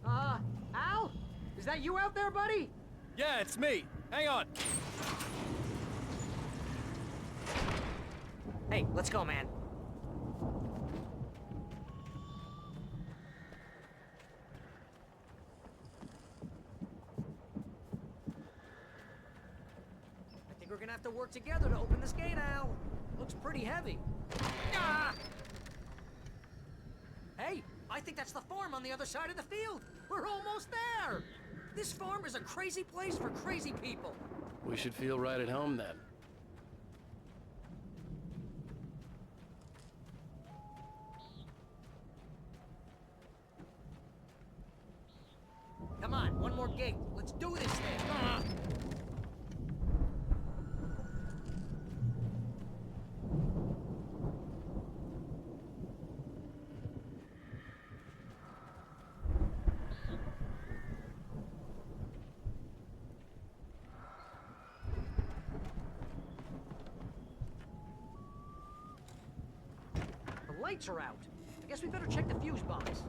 Al? Is that you out there, buddy? Yeah, it's me. Hang on. Hey, let's go, man. We're gonna have to work together to open this gate, Al. Looks pretty heavy. Ah! Hey, I think that's the farm on the other side of the field. We're almost there. This farm is a crazy place for crazy people. We should feel right at home then. one more gate. Let's do this thing. The lights are out. I guess we better check the fuse box.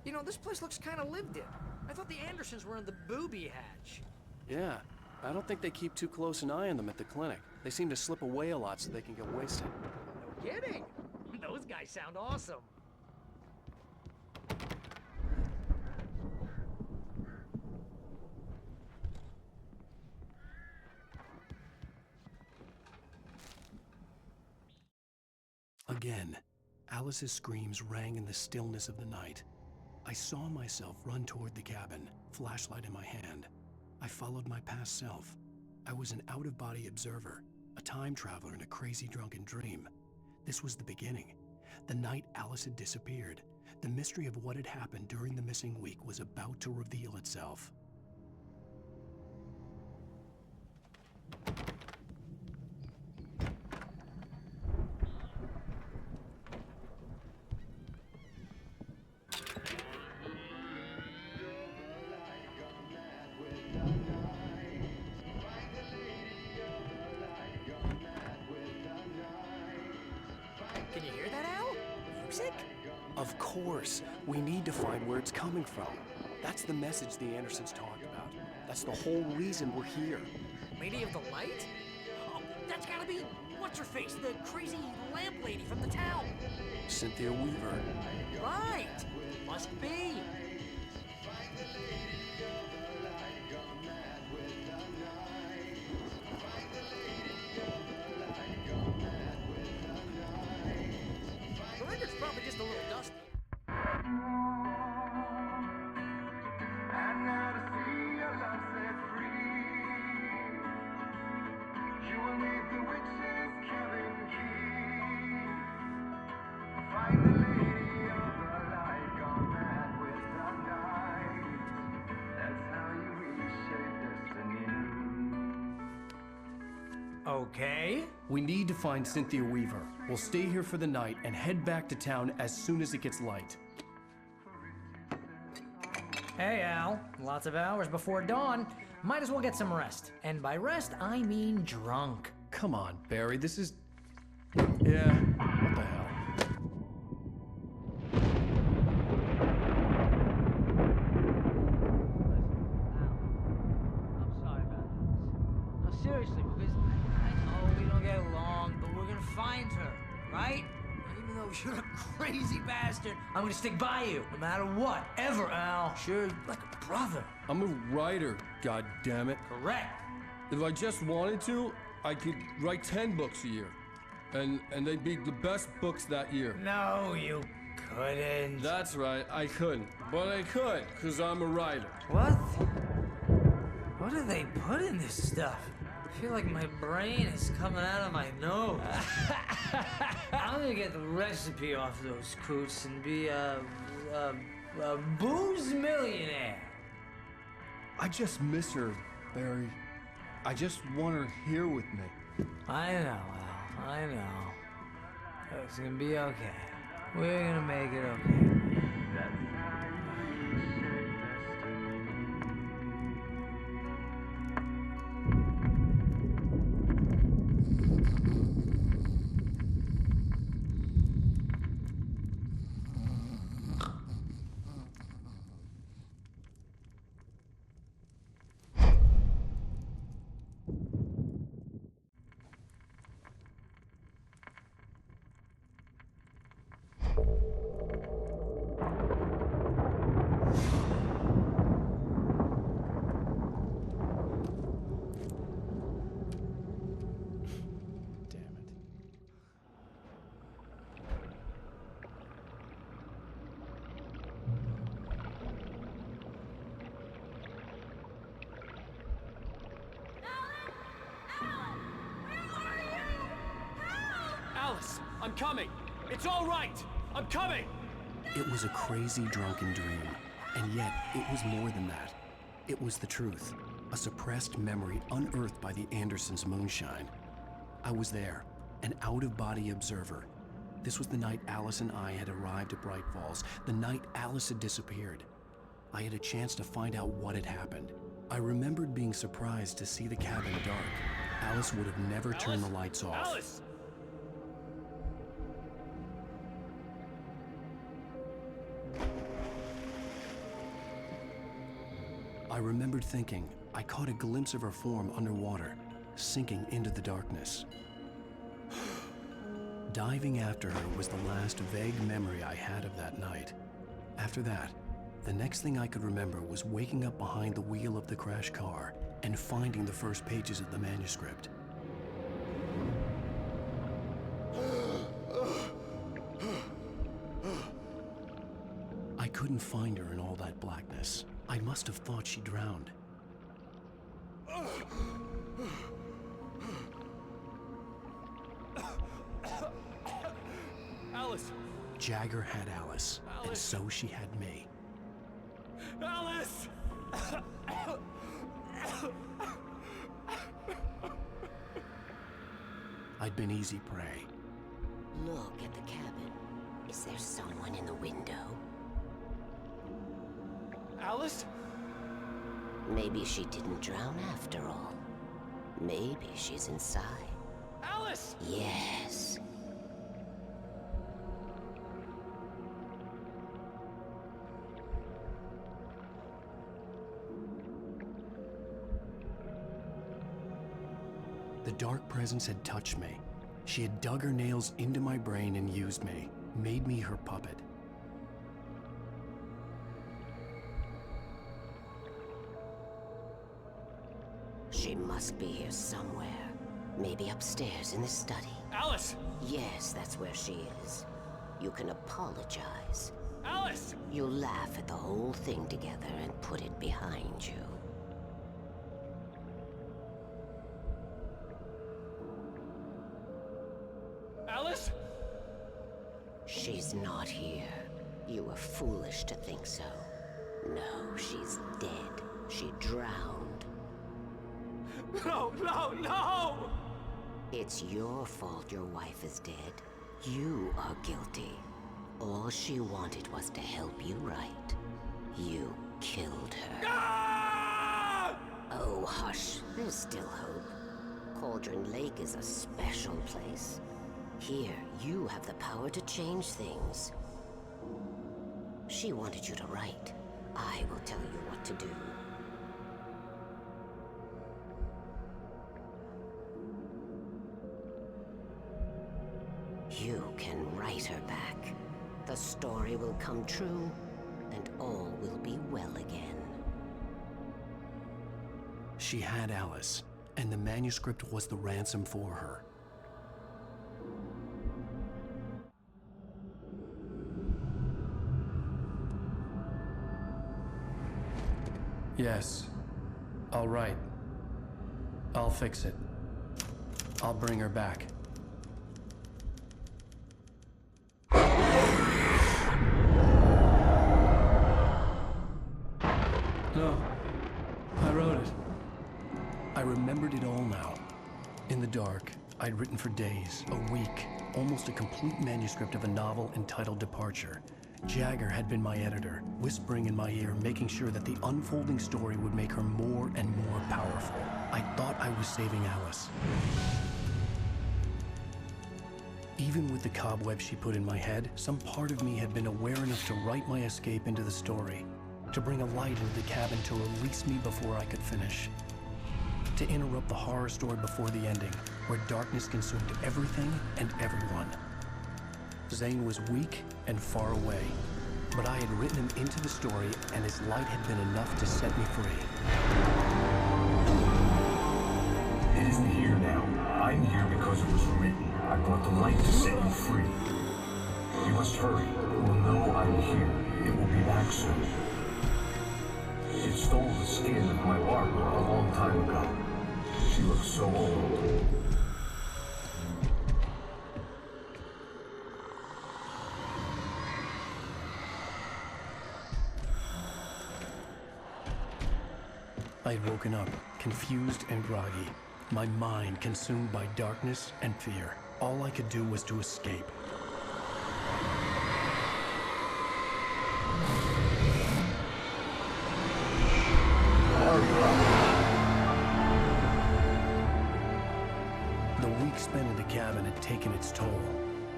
You know, this place looks kind of lived in. I thought the Andersons were in the booby hatch. Yeah, I don't think they keep too close an eye on them at the clinic. They seem to slip away a lot so they can get wasted. No kidding. Those guys sound awesome. Again, Alice's screams rang in the stillness of the night. I saw myself run toward the cabin, flashlight in my hand. I followed my past self. I was an out-of-body observer, a time traveler in a crazy drunken dream. This was the beginning. The night Alice had disappeared. The mystery of what had happened during the missing week was about to reveal itself. Can you hear that, Al? Music? Of course, we need to find where it's coming from. That's the message the Andersons talked about. That's the whole reason we're here. Lady of the Light? Oh, that's gotta be what's-her-face, the crazy lamp lady from the town. Cynthia Weaver. Right! Must be. The record's probably just a little dusty. Okay. We need to find Cynthia Weaver. We'll stay here for the night and head back to town as soon as it gets light. Hey, Al. Lots of hours before dawn. Might as well get some rest. And by rest, I mean drunk. Come on, Barry, this is... Yeah, what the hell? I'm sorry about this. No, seriously, because I know we don't get along, but we're gonna find her, right? Even though you're a crazy bastard, I'm gonna stick by you, no matter what, ever, Al. Sure, like a brother. I'm a writer, goddammit. Correct. If I just wanted to, I could write 10 books a year. And they'd be the best books that year. No, you couldn't. That's right, I couldn't. But I could, because I'm a writer. What? What do they put in this stuff? I feel like my brain is coming out of my nose. I'm gonna get the recipe off those coots and be a booze millionaire. I just miss her, Barry. I just want her here with me. I know, Al. I know. It's gonna be okay. We're gonna make it okay. I'm coming! It's all right! I'm coming! It was a crazy, drunken dream, and yet it was more than that. It was the truth, a suppressed memory unearthed by the Andersons' moonshine. I was there, an out-of-body observer. This was the night Alice and I had arrived at Bright Falls, the night Alice had disappeared. I had a chance to find out what had happened. I remembered being surprised to see the cabin dark. Alice would have never turned the lights off. Alice! I remembered thinking I caught a glimpse of her form underwater, sinking into the darkness. Diving after her was the last vague memory I had of that night. After that, the next thing I could remember was waking up behind the wheel of the crashed car and finding the first pages of the manuscript. I couldn't find her in all that blackness. I must have thought she drowned. Alice! Jagger had Alice, and so she had me. Alice! I'd been easy prey. Look at the cabin. Is there someone in the window? Alice? Maybe she didn't drown after all. Maybe she's inside. Alice! Yes. The dark presence had touched me. She had dug her nails into my brain and used me, made me her puppet. She must be here somewhere. Maybe upstairs in the study. Alice! Yes, that's where she is. You can apologize. Alice! You'll laugh at the whole thing together and put it behind you. Alice? She's not here. You were foolish to think so. No, she's dead. She drowned. No, no, no! It's your fault your wife is dead. You are guilty. All she wanted was to help you right. You killed her. Ah! Oh, hush. There's still hope. Cauldron Lake is a special place. Here, you have the power to change things. She wanted you to write. I will tell you what to do. You can write her back. The story will come true, and all will be well again. She had Alice, and the manuscript was the ransom for her. Yes. All right. I'll fix it. I'll bring her back. No. I wrote it. I remembered it all now. In the dark, I'd written for days, a week, almost a complete manuscript of a novel entitled Departure. Jagger had been my editor, whispering in my ear, making sure that the unfolding story would make her more and more powerful. I thought I was saving Alice. Even with the cobweb she put in my head, some part of me had been aware enough to write my escape into the story, to bring a light into the cabin to release me before I could finish, to interrupt the horror story before the ending, where darkness consumed everything and everyone. Zane was weak and far away, but I had written him into the story, and his light had been enough to set me free. It isn't here now. I'm here because it was written. I brought the light to set you free. You must hurry. It will know I'm here. It will be back soon. It stole the skin of my Barbara a long time ago. She looks so old. I had woken up, confused and groggy, my mind consumed by darkness and fear. All I could do was to escape. The week spent in the cabin had taken its toll.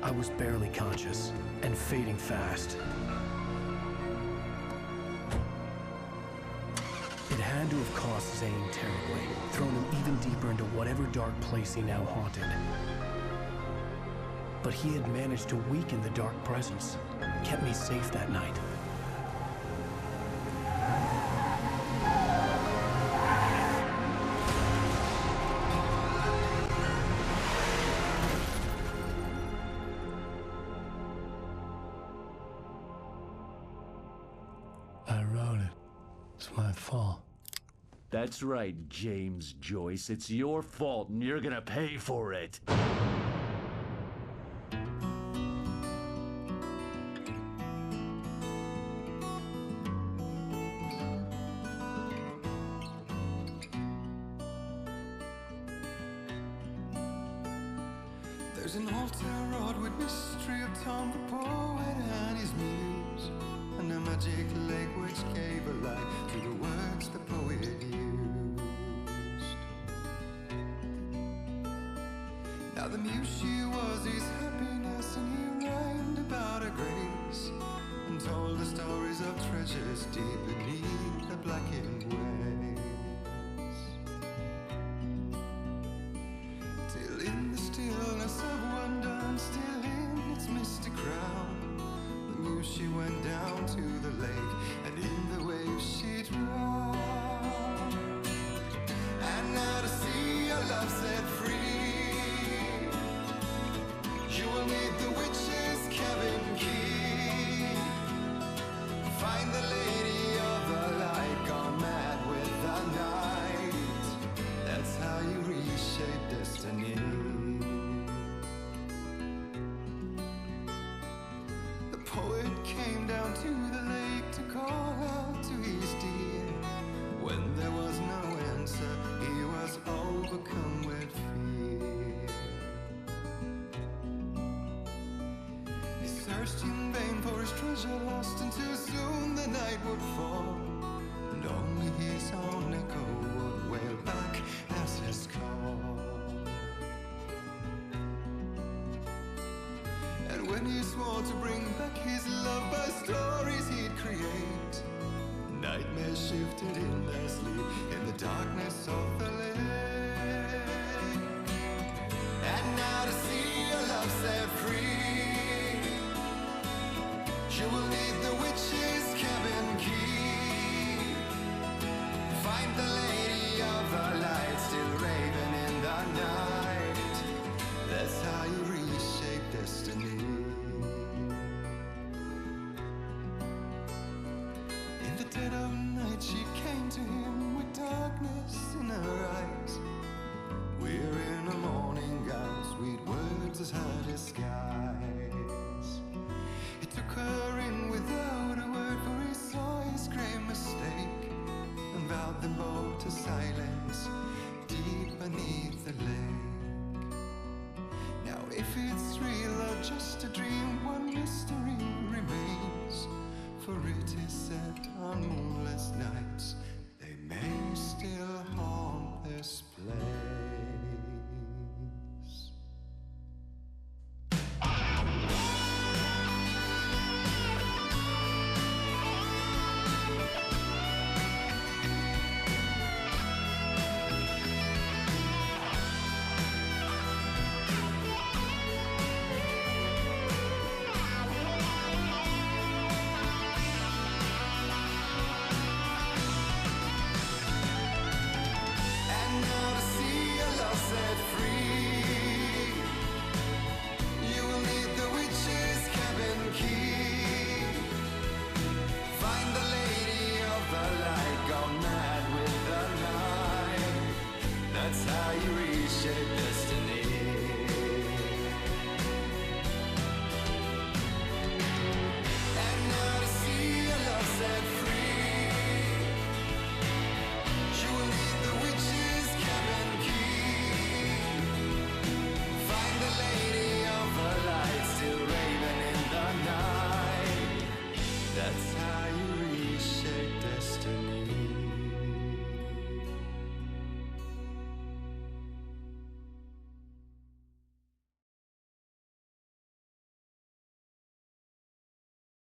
I was barely conscious and fading fast. It had to have cost Zane terribly, thrown him even deeper into whatever dark place he now haunted. But he had managed to weaken the dark presence, kept me safe that night. I wrote it. It's my fault. That's right, James Joyce. It's your fault, and you're gonna pay for it. There's an altar wrought with mystery of Tom the poet and his muse, and a magic lake which gave a light to the words the poet used. Now the muse she was his happiness, and he rhymed about her grace, and told the stories of treasures deep beneath the blackened waves. Till in the stillness of wonder, and still in its mystic crown, the muse she went down to the lake, and in the waves she drowned. And now to see your love set free, you will need the witch's cabin key. Find the lady of the light, gone mad with the night. That's how you reshape destiny. The poet came down to the lake to call out to his dear. When there was no answer, he was overcome with fear. He searched in vain for his treasure lost, until soon the night would fall, and only his own echo would wail back as his call. And when he swore to bring back his love by stories he'd create, nightmares shifted in their sleep in the darkness of the lake. And now to see your love set free, you will need the witch's cabin key. Find the lady of the light, still raving in the night. That's how you reshape destiny. In the dead of night she came to him with darkness in her eyes. We're in a morning gown, sweet words as high as sky.